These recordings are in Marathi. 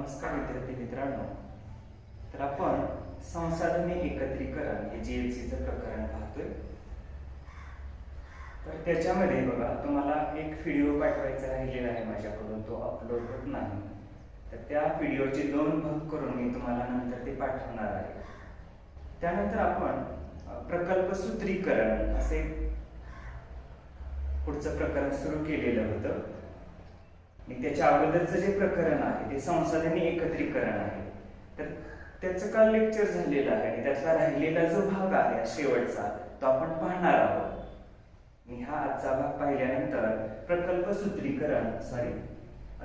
नमस्कार विद्यार्थी मित्रांनो. तर आपण संसाधने एकत्रीकरण हे जीएलसीचं प्रकरण पाहतोय. तर त्याच्यामध्ये बघा तुम्हाला एक व्हिडिओ पाठवायचा राहिलेला आहे माझ्याकडून, तो अपलोड होत नाही. तर त्या व्हिडिओचे 2 भाग करून मी तुम्हाला नंतर ते पाठवणार आहे. त्यानंतर आपण प्रकल्प सूत्रीकरण असे पुढचं प्रकरण सुरू केलेलं होतं. आणि त्याच्या अगोदरचं जे प्रकरण आहे ते संसाधने एकत्रीकरण आहे. तर त्याचं काल लेक्चर झालेलं आहे आणि त्यातला राहिलेला जो भाग आहे शेवटचा तो आपण पाहणार आहोत. आणि हा आजचा भाग पाहिल्यानंतर प्रकल्प सूत्रीकरण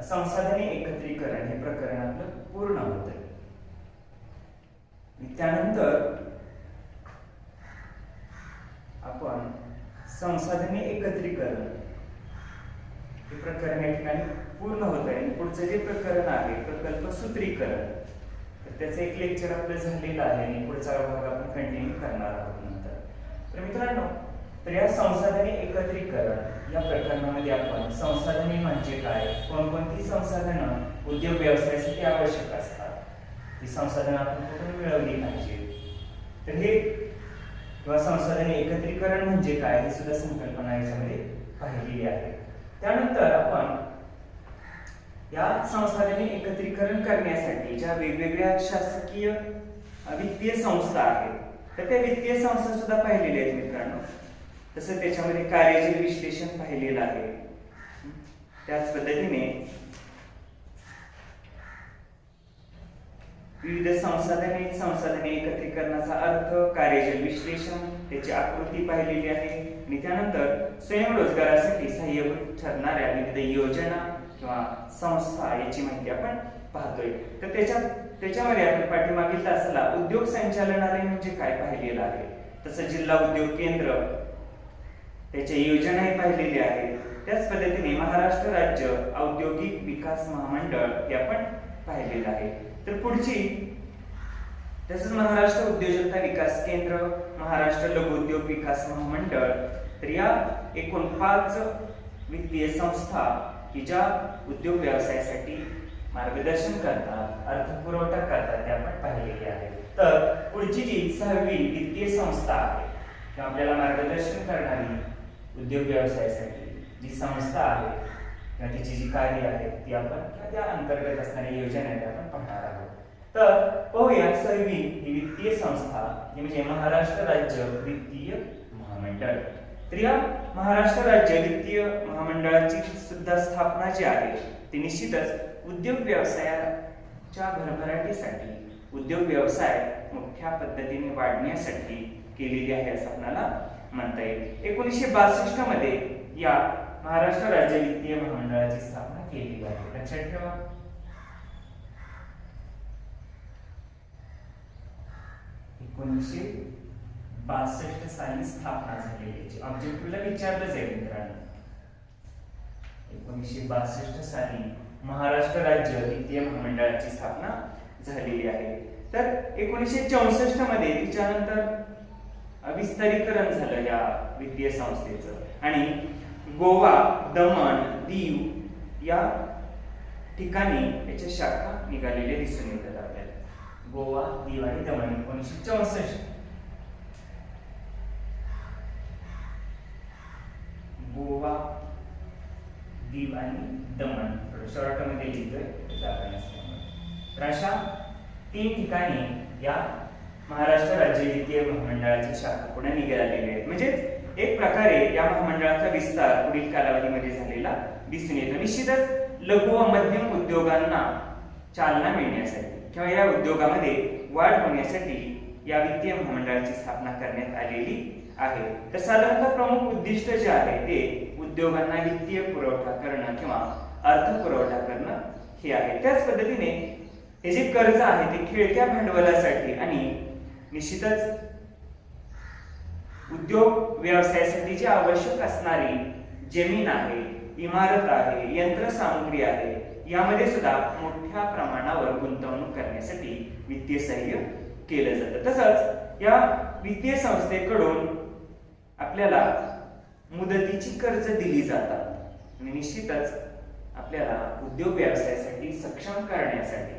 संसाधने एकत्रीकरण हे प्रकरण आपलं पूर्ण होतंय. आणि त्यानंतर आपण संसाधने एकत्रीकरण हे प्रकरण या ठिकाणी पूर्ण होत आहे. आणि पुढचं जे प्रकरण आहे प्रकल्प सूत्रीकरण, तर त्याचं एक लेक्चर आपलं झालेलं आहे आणि पुढचा भाग आपण कंटिन्यू करणार आहोत नंतर. तर मित्रांनो, तर या संसाधने एकत्रीकरण या प्रकरणामध्ये आपण संसाधने म्हणजे काय, कोणकोणती संसाधनं उद्योग व्यवसायासाठी आवश्यक असतात, ती संसाधनं आपण कुठून मिळवली पाहिजे, तर हे किंवा संसाधने एकत्रीकरण म्हणजे काय ही सुद्धा संकल्पना याच्यामध्ये पाहिलेली आहे. त्यानंतर आपण या संसाधने एकत्रीकरण करण्यासाठी ज्या वेगवेगळ्या शासकीय वित्तीय संस्था आहेत तर त्या वित्तीय संस्था सुद्धा पाहिलेल्या आहेत मित्रांनो. तसं त्याच्यामध्ये कार्यशील विश्लेषण पाहिलेलं आहे. त्याच पद्धतीने विविध संसाधने एकत्रीकरणाचा अर्थ, कार्यशील विश्लेषण, त्याची आकृती पाहिलेली आहे. आणि त्यानंतर स्वयंरोजगारासाठी सहाय्यभूत ठरणाऱ्या विविध योजना किंवा संस्था याची माहिती आपण पाहतोय. तर त्याच्यामध्ये आपण पाठीमागील तासाला उद्योग संचालनालय म्हणजे काय पाहिलेलं आहे. तसं जिल्हा उद्योग केंद्र त्याच्या योजनाही पाहिलेल्या आहेत. त्याच पद्धतीने महाराष्ट्र राज्य औद्योगिक विकास महामंडळ हे आपण पाहिलेलं आहे. तर पुढची तसंच महाराष्ट्र उद्योजकता विकास केंद्र, महाराष्ट्र लघु उद्योग विकास महामंडळ, तर या एकूण 5 वित्तीय संस्था की ज्या उद्योग व्यवसायासाठी मार्गदर्शन करतात, अर्थपुरवठा करतात ते आपण पाहिलेले आहे. तर पुढची जी 6वी वित्तीय संस्था आहे किंवा आपल्याला मार्गदर्शन करणारी उद्योग व्यवसायासाठी जी संस्था आहे किंवा तिची जी कार्य आहे ती आपण त्या अंतर्गत असणाऱ्या योजना आहेत आपण पाहणार आहोत. तर पाहूया 6वी ही वित्तीय संस्था म्हणजे महाराष्ट्र राज्य वित्तीय महामंडळ. तर या महाराष्ट्र राज्य वित्तीय महामंडळाची सुद्धा स्थापना जी आहे ती निश्चितच उद्योग व्यवसायाच्या भरभराटीसाठी, उद्योग व्यवसाय मोठ्या पद्धतीने वाढण्यासाठी केलेली आहे असं आपल्याला म्हणता येईल. 1962 मध्ये या महाराष्ट्र राज्य वित्तीय महामंडळाची स्थापना केली आहे. लक्षात ठेवा. 1962 साली स्थापना झालेली. ऑब्जेक्टिव्हला विचारलं जाईल मित्रांनो. 1962 साली महाराष्ट्र राज्य वित्तीय महामंडळाची स्थापना झालेली आहे. तर 1964 मध्ये तिच्यानंतर विस्तारीकरण झालं या वित्तीय संस्थेचं आणि गोवा, दमण, दीव या ठिकाणी याच्या शाखा निघालेल्या दिसून येतात आपल्याला. गोवा, दीव आणि दमण 1964. गोवा, दीव आणि दमण शॉर्टमध्ये लिहितोय जागा नसल्यामुळे. तर अशा 3 ठिकाणी या महाराष्ट्र राज्य वित्तीय महामंडळाची शाखा पुढे निघालेल्या आहेत. म्हणजे एक प्रकारे या महामंडळाचा विस्तार पुढील कालावधीमध्ये झालेला दिसून येतो. निश्चितच लघु व मध्यम उद्योगांना चालना मिळण्यासाठी किंवा या उद्योगामध्ये वाढ होण्यासाठी या वित्तीय महामंडळाची स्थापना करण्यात आलेली आहे. तर साधारणतः प्रमुख उद्दिष्ट जे आहे ते उद्योगांना वित्तीय पुरवठा करणं किंवा अर्थ पुरवठा करणं हे आहे. त्याच पद्धतीने हे जे कर्ज आहे ते खेळत्या भांडवलासाठी आणि निश्चितच उद्योग व्यवसायासाठी जी आवश्यक असणारी जमीन आहे, इमारत आहे, यंत्रसामुग्री आहे यामध्ये सुद्धा मोठ्या प्रमाणावर गुंतवणूक करण्यासाठी वित्तीय सहाय्य केलं जातं. तसंच या वित्तीय संस्थेकडून आपल्याला मुदतीची कर्ज दिली जातात आणि निश्चितच आपल्याला उद्योग व्यवसायासाठी सक्षम करण्यासाठी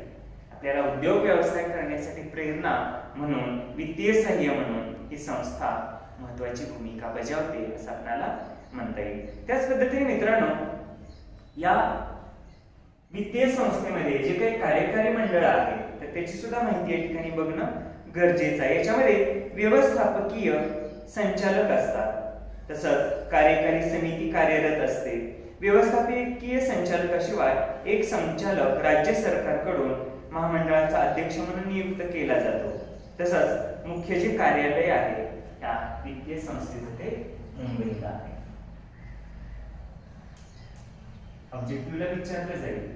आपल्याला उद्योग व्यवसाय करण्यासाठी प्रेरणा म्हणून, वित्तीय सहाय्य म्हणून ही संस्था महत्वाची भूमिका बजावते असं आपल्याला म्हणता येईल. त्याच पद्धतीने मित्रांनो, या वित्तीय संस्थेमध्ये जे काही कार्यकारी मंडळ आहे तर त्याची सुद्धा माहिती या ठिकाणी बघणं गरजेचं आहे. याच्यामध्ये व्यवस्थापकीय संचालक असतात, तसंच कार्यकारी समिती कार्यरत असते. व्यवस्थापकीय संचालकाशिवाय एक संचालक राज्य सरकारकडून महामंडळाचा अध्यक्ष म्हणून नियुक्त केला जातो. तसंच मुख्य जे कार्यालय आहे या वित्तीय संस्थेचं ते मुंबईला आहे. ऑब्जेक्टिव्हला विचारलं जाईल,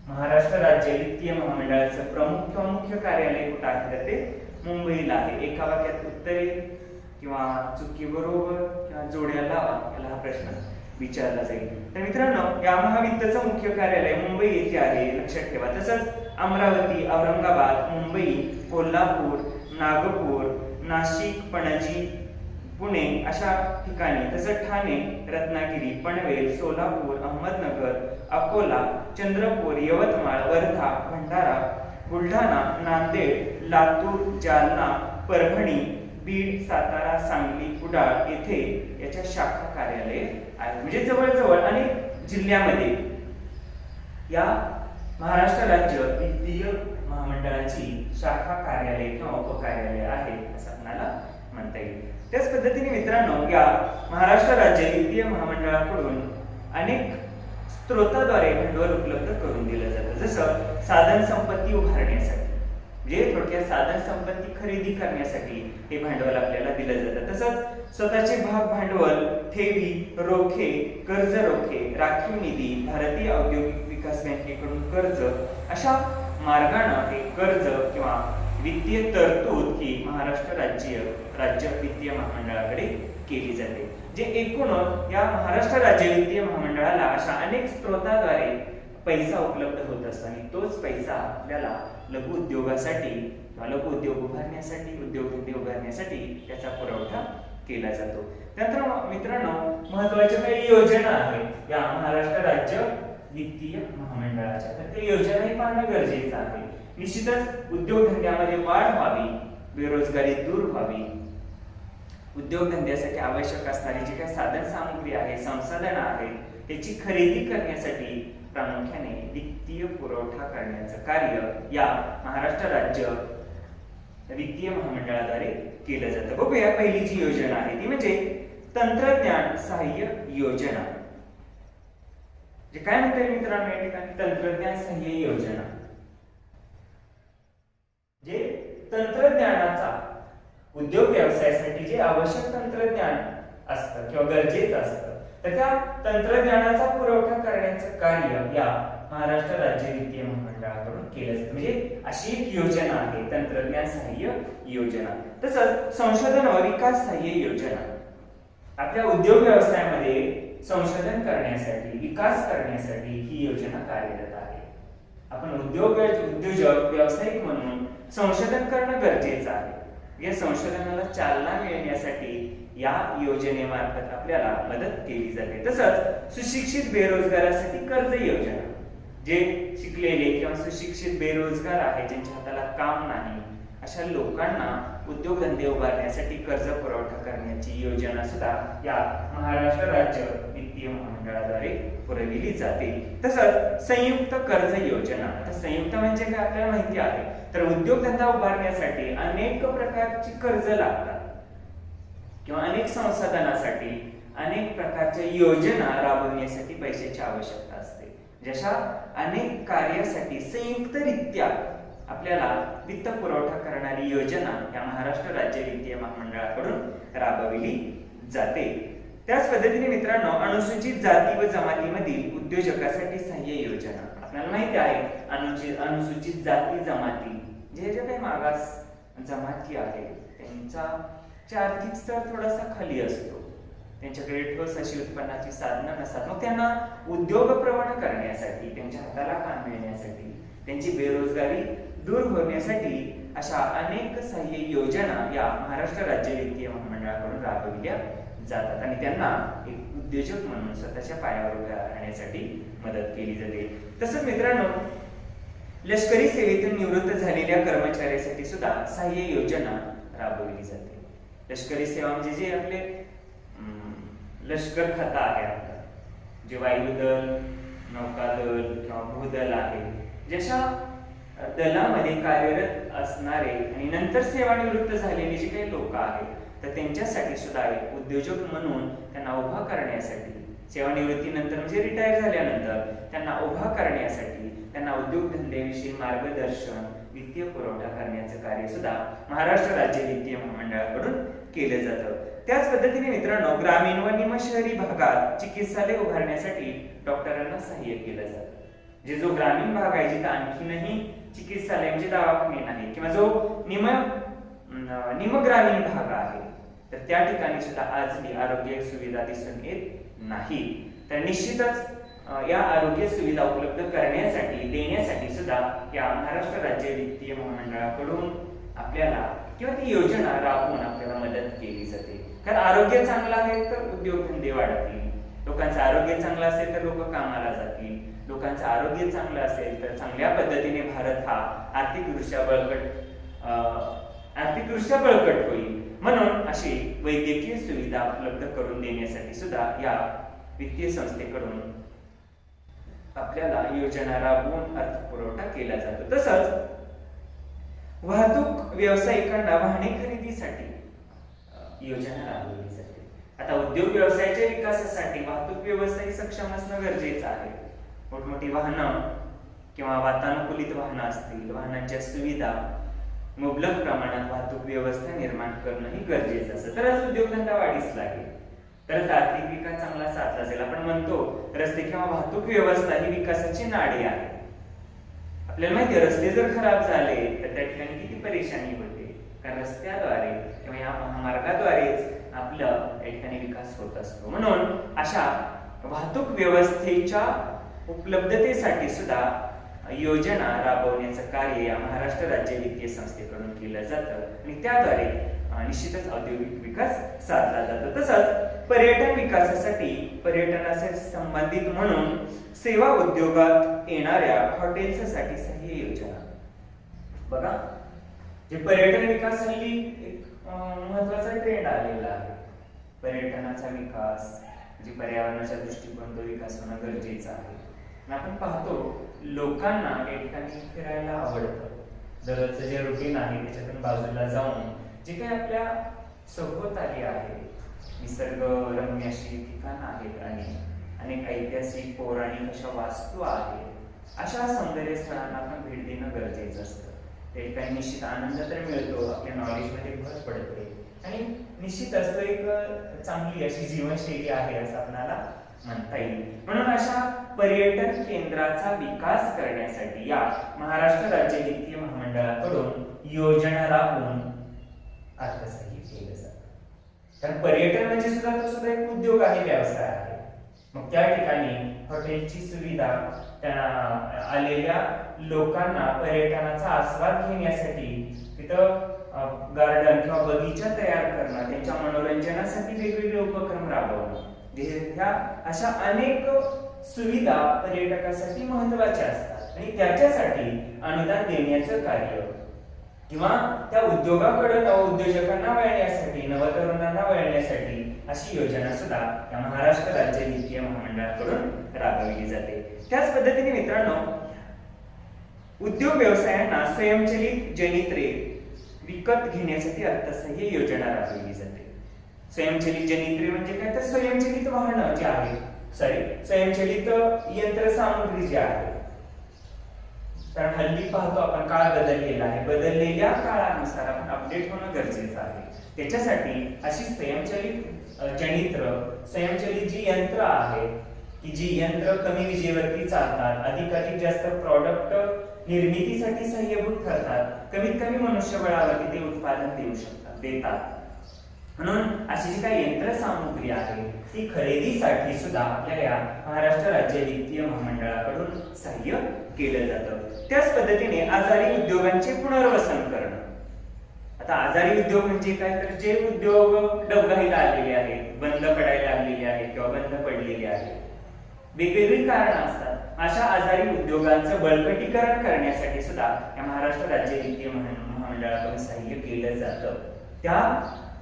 महाराष्ट्र राज्य वित्तीय महामंडळाचं प्रमुख किंवा मुख्य कार्यालय कुठं आहे तर ते मुंबईला आहे. एका वाक्यात उत्तर येईल किंवा चुकी बरोबर किंवा जोड्या लावा, याला हा प्रश्न विचारला जाईल. तर मित्रांनो, या महावित्तचं मुख्य कार्यालय मुंबई येथे आहे, लक्षात ठेवा. तसंच अमरावती, औरंगाबाद, मुंबई, कोल्हापूर, नागपूर, नाशिक, पणजी, पुणे अशा ठिकाणी, तसंच ठाणे, रत्नागिरी, पनवेल, सोलापूर, अहमदनगर, अकोला, चंद्रपूर, यवतमाळ, वर्धा, भंडारा, बुलढाणा, नांदेड, लातूर, जालना, परभणी, बीड, सातारा, सांगली, कुडाळ येथे याच्या शाखा कार्यालय आहेत. म्हणजे जवळजवळ अनेक जिल्ह्यामध्ये या महाराष्ट्र राज्य वित्तीय महामंडळाची शाखा कार्यालय किंवा उपकार्यालय आहे असं आपल्याला म्हणता येईल. त्याच पद्धतीने मित्रांनो, या महाराष्ट्र राज्य वित्तीय महामंडळाकडून अनेक स्त्रोताद्वारे भांडवल उपलब्ध करून दिलं जातं. जसं साधन संपत्ती उभारण्यासाठी, म्हणजे थोडक्यात साधन संपत्ती खरेदी करण्यासाठी हे भांडवल आपल्याला दिलं जातं. तसंच स्वतःचे भाग भांडवल, ठेवी, रोखे, कर्ज रोखे, राखीव निधी, भारतीय औद्योगिक विकास बँकेकडून कर्ज अशा मार्गाने हे कर्ज किंवा वित्तीय तरतूद ही महाराष्ट्र राज्य वित्तीय महामंडळाकडे केली जाते. जे एकूण या महाराष्ट्र राज्य वित्तीय महामंडळाला अशा अनेक स्त्रोताद्वारे पैसा उपलब्ध होत असतो आणि तोच पैसा आपल्याला लघु उद्योगासाठी किंवा लघु उद्योग उभारण्यासाठी, उद्योगधंदे उभारण्यासाठी त्याचा पुरवठा केला जातो. त्यानंतर मित्रांनो, महत्त्वाच्या काही योजना आहेत या महाराष्ट्र राज्य वित्तीय महामंडळाच्या, तर त्या योजनाही पाहणं गरजेचं आहे. निश्चितच उद्योगधंद्यामध्ये वाढ व्हावी, बेरोजगारी दूर व्हावी, उद्योगधंद्यासाठी आवश्यक असणारी जी काही साधन सामग्री आहे, संसाधनं आहेत, त्याची खरेदी करण्यासाठी प्रामुख्याने वित्तीय पुरवठा करण्याचं कार्य या महाराष्ट्र राज्य वित्तीय महामंडळाद्वारे केलं जातं. बघूया पहिली जी योजना आहे ती म्हणजे तंत्रज्ञान सहाय्य योजना. जे काय म्हणते मित्रांनो या ठिकाणी, तंत्रज्ञान सहाय्य योजना, जे तंत्रज्ञानाचा उद्योग व्यवसायासाठी जे आवश्यक तंत्रज्ञान असतं किंवा गरजेचं असतं तर त्या तंत्रज्ञानाचा पुरवठा करण्याचं कार्य या महाराष्ट्र राज्य वित्तीय महामंडळाकडून केलं जातं. म्हणजे अशी एक योजना आहे तंत्रज्ञान सहाय्य योजना. तसंच संशोधन व विकास सहाय्य योजना, आपल्या उद्योग व्यवसायामध्ये संशोधन करण्यासाठी, विकास करण्यासाठी ही योजना कार्यरत आहे. आपण उद्योजक, व्यावसायिक म्हणून संशोधन करणं गरजेचं आहे. या संशोधनाला चालना मिळण्यासाठी या योजनेमार्फत आपल्याला मदत केली जाते. तसंच सुशिक्षित बेरोजगारासाठी कर्ज योजना, जे शिकलेले किंवा सुशिक्षित बेरोजगार आहेत, ज्यांच्या हाताला काम नाही, अशा लोकांना उद्योगधंदे उभारण्यासाठी कर्ज पुरवठा करण्याची योजना सुद्धा या महाराष्ट्र राज्य वित्तीय महामंडळाद्वारे पुरविली जाते. तसंच संयुक्त कर्ज योजना, आता संयुक्त म्हणजे काय आपल्याला माहिती आहे, तर उद्योगधंदा उभारण्यासाठी अनेक प्रकारची कर्ज लागतात किंवा अनेक संसाधनासाठी अनेक प्रकारच्या योजना राबवण्यासाठी पैशाची आवश्यकता असते. जशा अनेक कार्यासाठी संयुक्तरित्या आपल्याला वित्त पुरवठा करणारी योजना या महाराष्ट्र राज्य वित्तीय महामंडळाकडून राबविली जाते. त्याच पद्धतीने मित्रांनो, अनुसूचित जाती व जमातीमधील उद्योजकासाठी सहाय्य योजना, आपल्याला माहिती आहे अनुसूचित जाती जमाती जे काही मागास जमाती आहेत त्यांचा आर्थिक स्तर थोडासा खाली असतो, त्यांच्याकडे ठोस अशी उत्पन्नाची साधनं नसतात, मग त्यांना उद्योग प्रवण करण्यासाठी, त्यांच्या हाताला काम मिळण्यासाठी, त्यांची बेरोजगारी दूर होण्यासाठी अशा अनेक सहाय्य योजना या महाराष्ट्र राज्य वित्तीय महामंडळाकडून राबविल्या जातात आणि त्यांना एक उद्योजक म्हणून स्वतःच्या पायावर उभ्या राहण्यासाठी मदत केली जाते. तसंच मित्रांनो, लष्करी सेवेतून निवृत्त झालेल्या कर्मचाऱ्यासाठी सुद्धा सहाय्य योजना राबवली जाते. लष्करी सेवा म्हणजे जे आपले लष्कर खातं आहे आपलं, जे वायुदल, नौकादल किंवा भूदल आहे, जशा दलामध्ये कार्यरत असणारे आणि नंतर सेवानिवृत्त झालेले जे काही लोक आहेत, तर त्यांच्यासाठी सुद्धा एक उद्योजक म्हणून त्यांना उभा करण्यासाठी, सेवानिवृत्तीनंतर म्हणजे रिटायर झाल्यानंतर त्यांना उभा करण्यासाठी, त्यांना उद्योगधंद्याविषयी मार्गदर्शन, वित्तीय पुरवठा करण्याचं कार्य सुद्धा महाराष्ट्र राज्य वित्तीय महामंडळाकडून केलं जातं. त्याच पद्धतीने मित्रांनो, ग्रामीण व निमशहरी भागात चिकित्सालय उभारण्यासाठी डॉक्टरांना सहाय्य केलं जातं. जे जो ग्रामीण भाग आहे जिथे आणखीनही चिकित्सालय म्हणजे दवाखाने नाही, किंवा जो निमग्रामीण भाग आहे, तर त्या ठिकाणी सुद्धा आजही आरोग्य सुविधा दिसून येत नाही. तर निश्चितच या आरोग्य सुविधा उपलब्ध करण्यासाठी, देण्यासाठी सुद्धा या महाराष्ट्र राज्य वित्तीय महामंडळाकडून आपल्याला किंवा ती योजना राबवून आपल्याला मदत केली जाते. कारण आरोग्य चांगलं आहे तर उद्योगधंदे वाढतील, लोकांचं आरोग्य चांगलं असेल तर लोक कामाला जातील, लोकांचं आरोग्य चांगलं असेल तर चांगल्या पद्धतीने भारत हा आर्थिकदृष्ट्या बळकट होईल. म्हणून अशी वैद्यकीय सुविधा उपलब्ध करून देण्यासाठी सुद्धा या वित्तीय संस्थेकडून आपल्याला योजना राबवून अर्थपुरवठा केला जातो. तसंच वाहतूक व्यावसायिकांना वाहने खरेदीसाठी योजना राबवली जाते. आता उद्योग व्यवसायाच्या विकासासाठी वाहतूक व्यवस्था ही सक्षम असणं गरजेचं आहे. मोठमोठी वाहनं किंवा वातानुकूलित वाहनं असतील, वाहनांच्या सुविधा, मुबलक प्रमाणात वाहतूक व्यवस्था निर्माण करणं ही गरजेचं असतं. तरच उद्योगधंदा वाढीस लागेल, तरच आर्थिक विकास चांगला साधला जाईल. आपण म्हणतो रस्ते किंवा वाहतूक व्यवस्था ही विकासाची नाडी आहे. आपल्याला माहिती आहे, रस्ते जर खराब झाले तर त्या ठिकाणी किती परेशानी होते, कारण रस्त्याद्वारे किंवा या महामार्गाद्वारेच आपलं या ठिकाणी विकास होत असतो. म्हणून अशा वाहतूक व्यवस्थेच्या उपलब्धतेसाठी सुद्धा योजना राबवण्याचं कार्य या महाराष्ट्र राज्य वित्तीय संस्थेकडून केलं जातं आणि त्याद्वारे निश्चितच औद्योगिक विकास साधला जातो. तसंच पर्यटन विकासासाठी पर्यटनाशी संबंधित म्हणून सेवा उद्योगात येणाऱ्या हॉटेल्ससाठी सहाय्य योजना. बघा, जे पर्यटन विकास हल्ली एक महत्वाचा ट्रेंड आलेला आहे. पर्यटनाचा विकास, जे पर्यावरणाच्या दृष्टिकोन तो विकास होणं गरजेचं आहे. आपण पाहतो लोकांना या ठिकाणी फिरायला आवडतं. दररोजचं जे रुटीन आहे त्याच्यातून बाजूला जाऊन जे काही आपल्या सभोवताली आहे, निसर्गरम्य अशी ठिकाणं आहेत आणि अनेक ऐतिहासिक पौराणिक अशा वास्तू आहेत, अशा सौंदर्य स्थळांना आपण भेट देणं गरजेचं असतं. त्या ठिकाणी निश्चित आनंद तर मिळतो, आपल्या नॉलेजमध्ये भर पडते आणि निश्चितच तो एक चांगली अशी जीवनशैली आहे असं आपल्याला म्हणता येईल. म्हणून अशा पर्यटन केंद्राचा विकास करण्यासाठी या महाराष्ट्र राज्य वित्तीय महामंडळाकडून योजना राबवून अर्थसहाय्य केलं जातं. कारण पर्यटन म्हणजे सुद्धा एक उद्योग आहे, व्यवसाय आहे. मग त्या ठिकाणी हॉटेलची सुविधा, त्या आलेल्या लोकांना पर्यटनाचा आस्वाद घेण्यासाठी तिथं गार्डन किंवा बगीचा तयार करणं, त्यांच्या मनोरंजनासाठी वेगवेगळे उपक्रम राबवणं, ह्या अशा अनेक सुविधा पर्यटकासाठी महत्वाच्या असतात आणि त्याच्यासाठी अनुदान देण्याचं कार्य किंवा त्या उद्योगाकडे नवउद्योजकांना वळण्यासाठी, नवतरुणांना वळण्यासाठी अशी योजना सुद्धा या महाराष्ट्र राज्य वित्तीय महामंडळाकडून राबवली जाते. त्याच पद्धतीने मित्रांनो, उद्योग व्यवसायांना स्वयंचलित जनित्रे विकत घेण्यासाठी अर्थसहाय्य योजना राबवली जाते. स्वयंचलित जनित्रे म्हणजे काय, तर स्वयंचलित वाहनं जे आहेत, स्वयंचलित यंत्रसामुग्री जी आहे. कारण हल्ली पाहतो आपण काळ बदललेला आहे, बदललेल्या काळानुसार आपण अपडेट होणं गरजेचं आहे. त्याच्यासाठी अशी स्वयंचलित जी यंत्र आहेत की जी यंत्र कमी विजेवरती चालतात, अधिकाधिक जास्त प्रॉडक्ट निर्मितीसाठी सहाय्यभूत ठरतात, कमीत कमी मनुष्यबळावरती ते उत्पादन देतात. म्हणून अशी जी काही यंत्रसामुग्री आहे ती खरेदीसाठी सुद्धा आपल्याला या महाराष्ट्र राज्य वित्तीय महामंडळाकडून सहाय्य केलं जातं. त्याच पद्धतीने आजारी उद्योगांचे पुनर्वसन करणं. आता आजारी उद्योग म्हणजे काय, तर जे उद्योग डबघाईला आलेले आहेत, बंद पडायला लागलेले आहेत किंवा बंद पडलेले आहेत, वेगवेगळी कारणं असतात। अशा आजारी उद्योगांचं बळकटीकरण करण्यासाठी सुद्धा या महाराष्ट्र राज्य वित्तीय महामंडळाकडून सहाय्य केलं जातं। त्या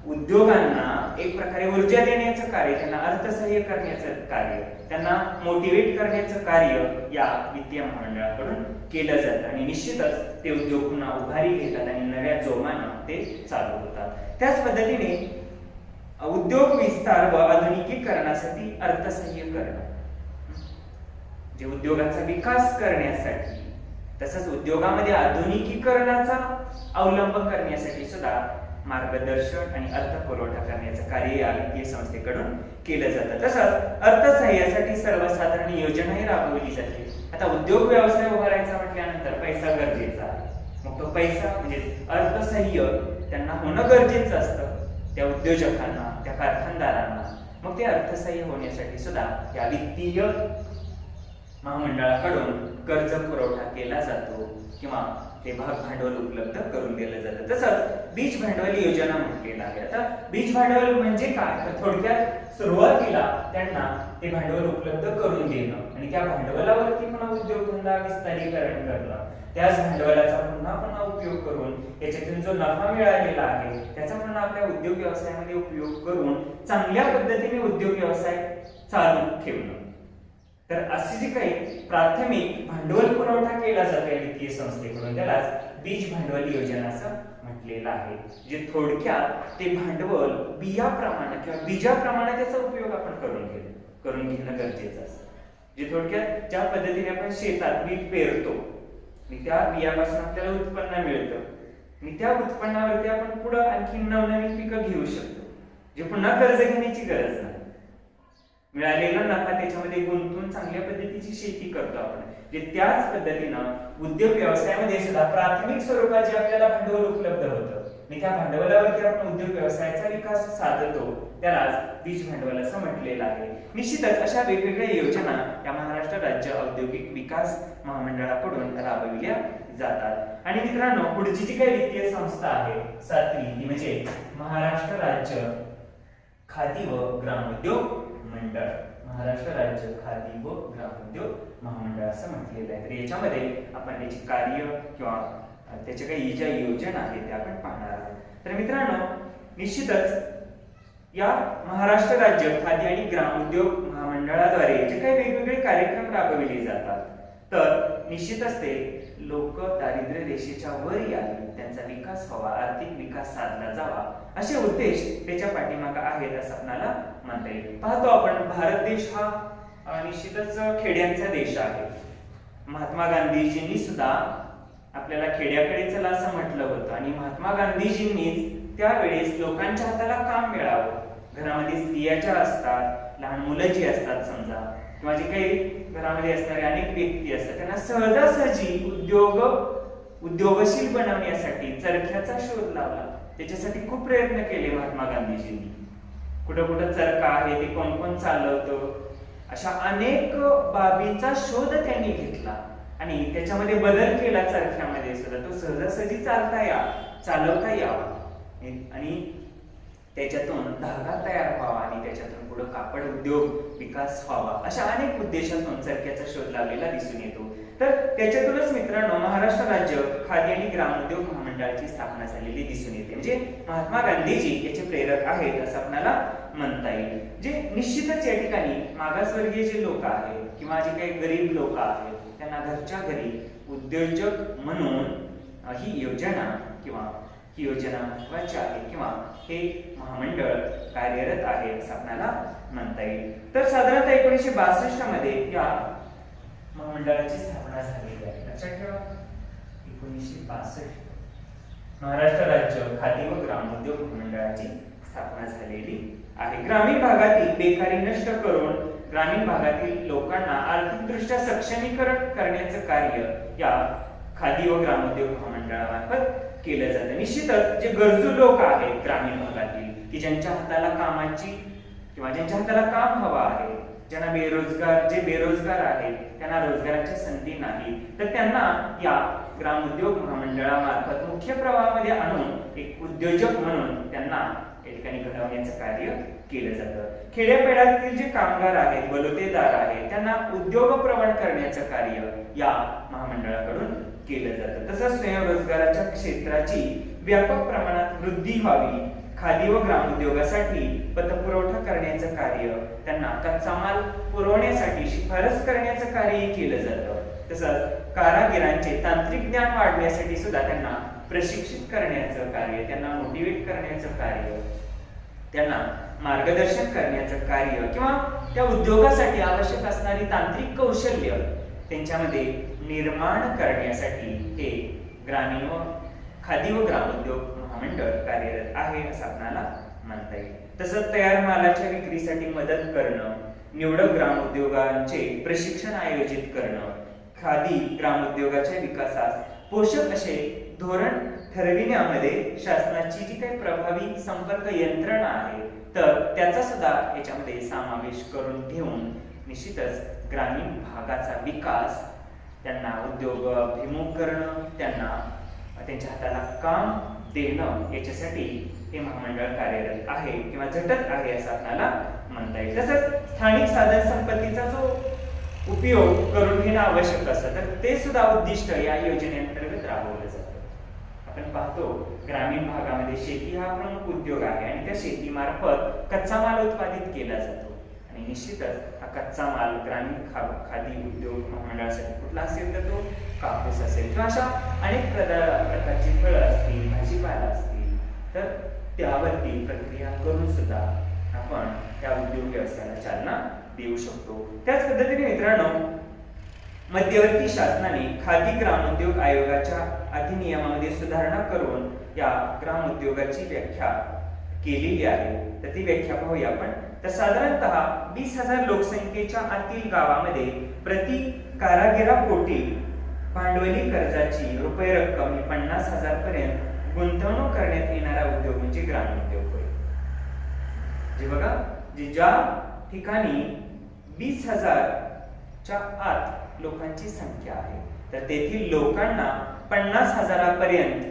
उद्योगांना एक प्रकारे ऊर्जा देण्याचं कार्य, त्यांना अर्थसहाय्य करण्याचं कार्य, त्यांना मोटिवेट करण्याचं कार्य या वित्तीय महामंडळाकडून केलं जातं आणि निश्चितच ते उद्योग पुन्हा उभारी घेतात आणि नव्या जोमानं ते चालू होतात। त्याच पद्धतीने उद्योग विस्तार व आधुनिकीकरणासाठी अर्थसहाय्य करणं, जे उद्योगाचा विकास करण्यासाठी तसंच उद्योगामध्ये आधुनिकीकरणाचा अवलंब करण्यासाठी सुद्धा मार्गदर्शन आणि अर्थपुरवठा करण्याचं कार्य या वित्तीय संस्थेकडून केलं जातं। तसंच अर्थसहाय्यासाठी सर्वसाधारण योजनाही राबवली जाते। आता उद्योग व्यवसाय उभारायचा म्हटल्यानंतर पैसा गरजेचा आहे, मग तो पैसा म्हणजे अर्थसहाय्य त्यांना होणं गरजेचं असतं, त्या उद्योजकांना, त्या कारखानदारांना। मग ते अर्थसहाय्य होण्यासाठी सुद्धा या वित्तीय महामंडळाकडून कर्ज पुरवठा केला जातो किंवा ते भाग भांडवल उपलब्ध करून दिलं जातं। तसंच बीज भांडवल योजना म्हटलेलं आहे। आता बीज भांडवल म्हणजे काय, तर थोडक्यात सुरुवातीला त्यांना ते भांडवल उपलब्ध करून देणं आणि त्या भांडवलावरती पुन्हा उद्योगधंदा विस्तारीकरण करणं, त्याच भांडवलाचा पुन्हा उपयोग करून याच्यातून जो नफा मिळालेला आहे त्याचा पुन्हा आपल्या उद्योग व्यवसायामध्ये उपयोग करून चांगल्या पद्धतीने उद्योग व्यवसाय चालू ठेवणं। तर अशी जी काही प्राथमिक भांडवल पुरवठा केला जातो या वित्तीय संस्थेकडून त्यालाच बीज भांडवल योजना असं म्हटलेलं आहे। जे थोडक्यात ते भांडवल बियाप्रमाणे किंवा बीजाप्रमाणे त्याचा उपयोग आपण करून घेणं गरजेचं असतं। जे थोडक्यात ज्या पद्धतीने आपण शेतात बी पेरतो आणि त्या बियापासून आपल्याला उत्पन्न मिळतं आणि त्या उत्पन्नावरती आपण पुढे आणखी नवनवीन पिकं घेऊ शकतो, जे पुन्हा कर्ज घेण्याची गरज नाही। मिळालेला नफा त्याच्यामध्ये गुंतवून चांगल्या पद्धतीची शेती करतो आपण। जे त्याच पद्धतीनं उद्योग व्यवसायामध्ये सुद्धा प्राथमिक स्वरूपाचे आपल्याला भांडवल उपलब्ध होतं आणि त्या भांडवलावरती आपण उद्योग व्यवसायाचा विकास साधतो, त्यालाच बीज भांडवल असं म्हटलेलं आहे। निश्चितच अशा वेगवेगळ्या योजना या महाराष्ट्र राज्य औद्योगिक विकास महामंडळाकडून राबविल्या जातात। आणि मित्रांनो, पुढची जी काही वित्तीय संस्था आहे सातवी, ती म्हणजे महाराष्ट्र राज्य खादी व ग्रामोद्योग मंडळ, महाराष्ट्र राज्य खादी व ग्रामोद्योग महामंडळ असं म्हटलेलं आहे। तर याच्यामध्ये आपण त्याची कार्य किंवा त्याच्या काही ज्या योजना आहेत त्या आपण पाहणार आहोत। तर मित्रांनो, निश्चितच या महाराष्ट्र राज्य खादी आणि ग्रामोद्योग महामंडळाद्वारे जे काही वेगवेगळे कार्यक्रम राबविले जातात, तर निश्चितच ते लोक दारिद्र्य रेषेच्या वर यावे, त्यांचा विकास व्हावा, आर्थिक विकास साधला जावा, असे उद्देश त्याच्या पाठीमागे आहेत असं आपल्याला म्हणता येईल। पाहतो आपण, भारत देश हा निश्चितच खेड्यांचा देश आहे। महात्मा गांधीजींनी सुद्धा आपल्याला खेड्याकडे चला असं म्हटलं होतं आणि महात्मा गांधीजींनीच त्यावेळेस लोकांच्या हाताला काम मिळावं, घरामध्ये स्त्रिया ज्या असतात, लहान मुलं जी असतात समजा, किंवा जे काही घरामध्ये असणारे अनेक व्यक्ती असतात, त्यांना सहजासहजी उद्योगशील बनवण्यासाठी चरख्याचा शोध लावला। त्याच्यासाठी खूप प्रयत्न केले महात्मा गांधीजींनी। कुठं कुठं चरखा आहे, ते कोण कोण चालवतं, अशा अनेक बाबींचा शोध त्यांनी घेतला आणि त्याच्यामध्ये बदल केला चरख्यामध्ये सुद्धा, तो सहजासहजी चालवता यावा आणि त्याच्यातून धागा तयार व्हावा आणि त्याच्यातून पुढे कापड उद्योग विकास व्हावा, अशा अनेक उद्देशातून चरख्याचा शोध लावलेला दिसून येतो। तर त्याच्यातूनच मित्रांनो, महाराष्ट्र राज्य खादी आणि ग्रामोद्योग महामंडळाची स्थापना झालेली दिसून येते। म्हणजे महात्मा गांधीजी याचे प्रेरक आहेत असं आपल्याला म्हणता येईल। जे निश्चितच या ठिकाणी मागासवर्गीय जे लोक आहेत किंवा जे काही गरीब लोक आहेत, त्यांना घरच्या घरी उद्योजक म्हणून ही योजना महत्वाची आहे किंवा हे महामंडळ कार्यरत आहे असं आपल्याला म्हणता येईल। तर साधारणतः 1962 मध्ये या महामंडळाची स्थापना झालेली आहे। लक्षात ठेवा, 1962 महाराष्ट्र राज्य खादी व ग्रामोद्योग महामंडळाची स्थापना झालेली आहे। ग्रामीण भागातील बेकारी नष्ट करून ग्रामीण भागातील लोकांना आर्थिकदृष्ट्या सक्षमीकरण करण्याचं कार्य या खादी व ग्रामोद्योग महामंडळामार्फत केलं जातं। निश्चितच जे गरजू लोक आहेत ग्रामीण भागातील, की ज्यांच्या हाताला कामाची किंवा ज्यांच्या हाताला काम हवं आहे, ज्यांना बेरोजगार आहेत, त्यांना रोजगाराच्या संधी नाही, तर त्यांना या ग्रामोद्योग महामंडळामार्फत मुख्य प्रवाहामध्ये आणून एक उद्योजक म्हणून त्यांना या ठिकाणी घडवण्याचं कार्य केलं जातं. खेड्यापाड्यातील जे कामगार आहेत, बलुतेदार आहेत, त्यांना उद्योग प्रवण करण्याचं कार्य या महामंडळाकडून केलं जातं. तसंच स्वयंरोजगाराच्या क्षेत्राची व्यापक प्रमाणात वृद्धी व्हावी, खादी व ग्रामोद्योगासाठी पतपुरवठा करण्याचं कार्य, त्यांना कच्चा माल पुरवण्यासाठी शिफारस करण्याचं कार्य केलं जातं. तसंच कारागिरांचे तांत्रिक ज्ञान वाढण्यासाठी सुद्धा त्यांना प्रशिक्षित करण्याचं कार्य, त्यांना मोटिवेट करण्याचं कार्य, त्यांना मार्गदर्शन करण्याचं कार्य किंवा त्या उद्योगासाठी आवश्यक असणारी तांत्रिक कौशल्य त्यांच्यामध्ये निर्माण करण्यासाठी हे ग्रामीण व खादी व ग्रामोद्योग महामंडळ कार्यरत आहे असं आपल्याला म्हणता येईल. तसंच तयार मालाच्या विक्रीसाठी मदत करणं, निवडक ग्रामोद्योगांचे प्रशिक्षण आयोजित करणं, खादी ग्रामोद्योगाच्या विकासास पोषक असे धोरण ठरविण्यामध्ये शासनाची जी काही प्रभावी संपर्क यंत्रणा आहे तर त्याचा सुद्धा याच्यामध्ये समावेश करून घेऊन निश्चितच ग्रामीण भागाचा विकास, त्यांना उद्योगाभिमुख करणं, त्यांना त्यांच्या हाताला काम देणं याच्यासाठी हे महामंडळ कार्यरत आहे किंवा झटत आहे असं आपल्याला म्हणता येईल. तसंच स्थानिक साधन संपत्तीचा जो उपयोग करून घेणं आवश्यक असतं तर ते सुद्धा उद्दिष्ट या योजनेअंतर्गत राबवलं जातं. आपण पाहतो ग्रामीण भागामध्ये शेती हा प्रमुख उद्योग आहे आणि त्या शेतीमार्फत कच्चा माल उत्पादित केला जातो आणि निश्चितच हा कच्चा माल ग्रामीण खादी उद्योग महामंडळासाठी कुठला असेल तर तो कापूस असेल किंवा अशा अनेक प्रकारची फळं असतील, भाजीपाला असतील तर त्यावरती प्रक्रिया करून सुद्धा आपण त्या उद्योग व्यवसायाला चालना देऊ शकतो. त्याच पद्धतीने मित्रांनो, मध्यवर्ती शासनाने खादी ग्रामोद्योग आयोगाच्या अधिनियमामध्ये सुधारणा करून या ग्रामोद्योगाची व्याख्या केलेली आहे. तर ती व्याख्या पाहूया आपण. तर साधारणतः 20,000 लोकसंख्येच्या आतील गावामध्ये प्रति कारागिरापोटी भांडवली कर्जाची रुपये रक्कम ही 50,000 पर्यंत गुंतवणूक करण्यात येणारा उद्योग म्हणजे ग्रामोद्योग होय. जे बघा, ज्या ठिकाणी 20,000 च्या आत लोकांची संख्या आहे तर तेथील लोकांना 50,000 पर्यंत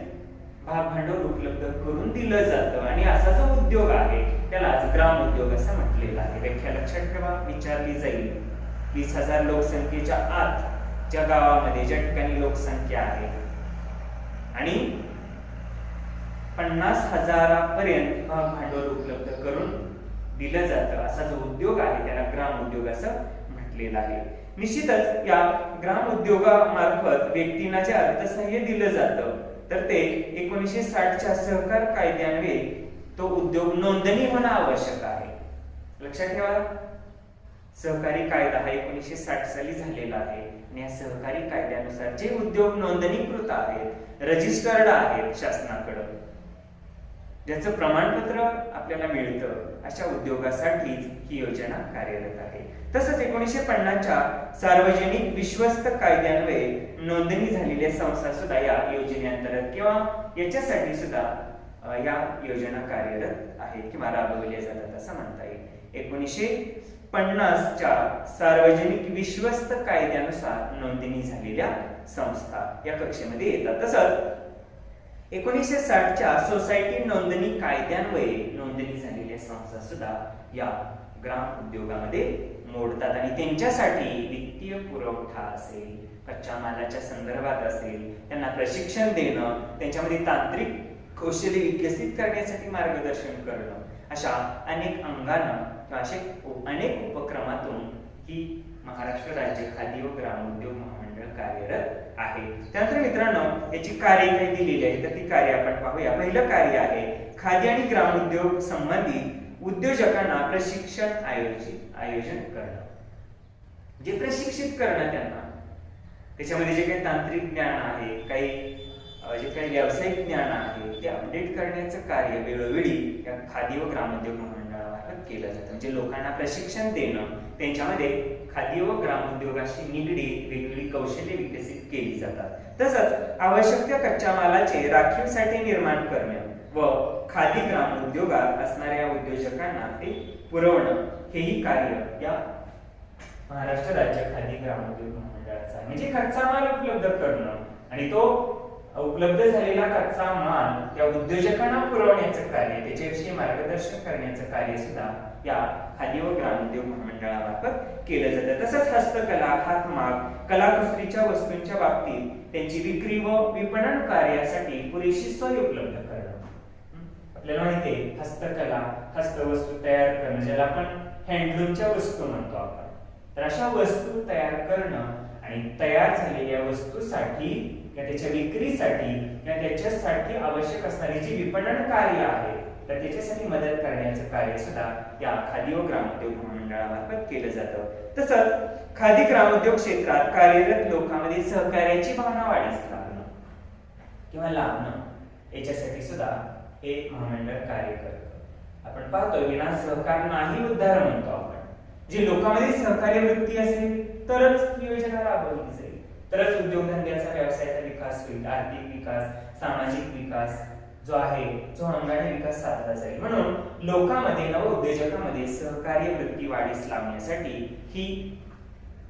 भांडवल उपलब्ध करून दिलं जातं आणि असा जो उद्योग आहे त्याला ग्रामोद्योग असं म्हटलेलं आहे. व्याख्या लक्षात ठेवा, विचारली जाईल. 20,000 लोकसंख्येच्या आत ज्या गावामध्ये ज्या ठिकाणी लोकसंख्या आहे आणि 50,000 पर्यंत भांडवल उपलब्ध करून दिलं जातं असा जो उद्योग आहे त्याला ग्रामोद्योग असं म्हटलेलं आहे. निश्चितच या ग्रामोद्योगामार्फत व्यक्तींना जे अर्थसहाय्य दिलं जातं तर ते 1960च्या सहकार कायद्यान्वये तो उद्योग नोंदणी होणं आवश्यक आहे. लक्षात ठेवा, सहकारी कायदा हा 1960 साली झालेला आहे आणि या सहकारी कायद्यानुसार जे उद्योग नोंदणीकृत आहेत, रजिस्टर्ड आहेत शासनाकडे, ज्याचं प्रमाणपत्र आपल्याला मिळतं अशा उद्योगासाठीच ही योजना कार्यरत आहे. तसंच 1950च्या सार्वजनिक विश्वस्त कायद्यान्वये नोंदणी झालेल्या संस्था सुद्धा या योजनेअंतर्गत किंवा याच्यासाठी सुद्धा या योजना कार्यरत आहेत किंवा राबवल्या जातात असं म्हणता येईल. 1950च्या सार्वजनिक विश्वस्त कायद्यानुसार नोंदणी झालेल्या संस्था या कक्षेमध्ये येतात. तसंच 1960च्या सोसायटी नोंदणी कायद्यान्वये नोंदणी झालेल्या संस्था सुद्धा या ग्राम उद्योगामध्ये मोडतात आणि त्यांच्यासाठी वित्तीय पुरवठा असेल, कच्च्या मालाच्या संदर्भात असेल, त्यांना प्रशिक्षण देणं, त्यांच्यामध्ये तांत्रिक कौशल्य विकसित करण्यासाठी मार्गदर्शन करणं, अशा अनेक अंगानं किंवा असे अनेक उपक्रमातून ही महाराष्ट्र राज्य खादी व ग्रामोद्योग महामंडळ कार्यरत आहे. त्यानंतर मित्रांनो, याची कार्य काही दिलेली आहे तर ती कार्य आपण पाहूया. पहिलं कार्य आहे खादी आणि ग्रामोद्योग संबंधित उद्योजकांना प्रशिक्षण आयोजन करणं. जे प्रशिक्षित करणं त्यांना, त्याच्यामध्ये जे काही तांत्रिक ज्ञान आहे, काही जे काही व्यावसायिक ज्ञान आहे ते अपडेट करण्याचं कार्य वेळोवेळी या खादी व ग्रामोद्योग महामंडळामार्फत केलं जातं. म्हणजे लोकांना प्रशिक्षण देणं, त्यांच्यामध्ये खादी व ग्रामोद्योगाशी निगडीत वेगवेगळी कौशल्य विकसित केली जातात. तसंच आवश्यक त्या कच्च्या मालाचे राखीव साठे निर्माण करणे व खादी ग्रामोद्योगात असणाऱ्या उद्योजकांना ते पुरवणं हेही कार्य या महाराष्ट्र राज्य खादी ग्रामोद्योग महामंडळाचं आहे. म्हणजे कच्चा माल उपलब्ध करणं, आणि तो उपलब्ध झालेला कच्चा माल त्या उद्योजकांना पुरवण्याचं कार्य, त्याच्याविषयी मार्गदर्शन करण्याचं कार्य सुद्धा या खादी व ग्रामोद्योग महामंडळामार्फत केलं जातं. तसंच हस्तकला, हातमाग, कलाकुसरीच्या वस्तूंच्या बाबतीत त्यांची विक्री व विपणन कार्यासाठी पुरेशी सोय उपलब्ध करणं. आपल्याला माहिती आहे हस्तकला, हस्तवस्तू तयार करणं, ज्याला आपण हँडलूमच्या वस्तू म्हणतो आपण. तर अशा वस्तू तयार करणं आणि तयार झालेल्या वस्तूसाठी किंवा त्याच्या विक्रीसाठी किंवा त्याच्यासाठी आवश्यक असणारी जी विपणन कार्य आहे तर त्याच्यासाठी मदत करण्याचं कार्य सुद्धा या खादी व ग्रामोद्योग महामंडळामार्फत केलं जातं. तसंच खादी ग्रामोद्योग क्षेत्रात कार्यरत लोकांमध्ये सहकार्याची भावना वाढीस लागणं किंवा लाभणं याच्यासाठी सुद्धा हे महामंडळ कार्य करतं. आपण पाहतो विना सहकार नाही उद्धार म्हणतो आपण. जे लोकांमध्ये सहकार्य वृत्ती असेल तरच ही योजना राबवली जाईल, तरच उद्योगधंद्याचा व्यवसायाचा विकास होईल, आर्थिक विकास, सामाजिक विकास जो आहे जो अंगाने विकास साधला जाईल. म्हणून लोकांमध्ये, नव उद्योजकांमध्ये सहकार्य वृत्ती वाढीस लावण्यासाठी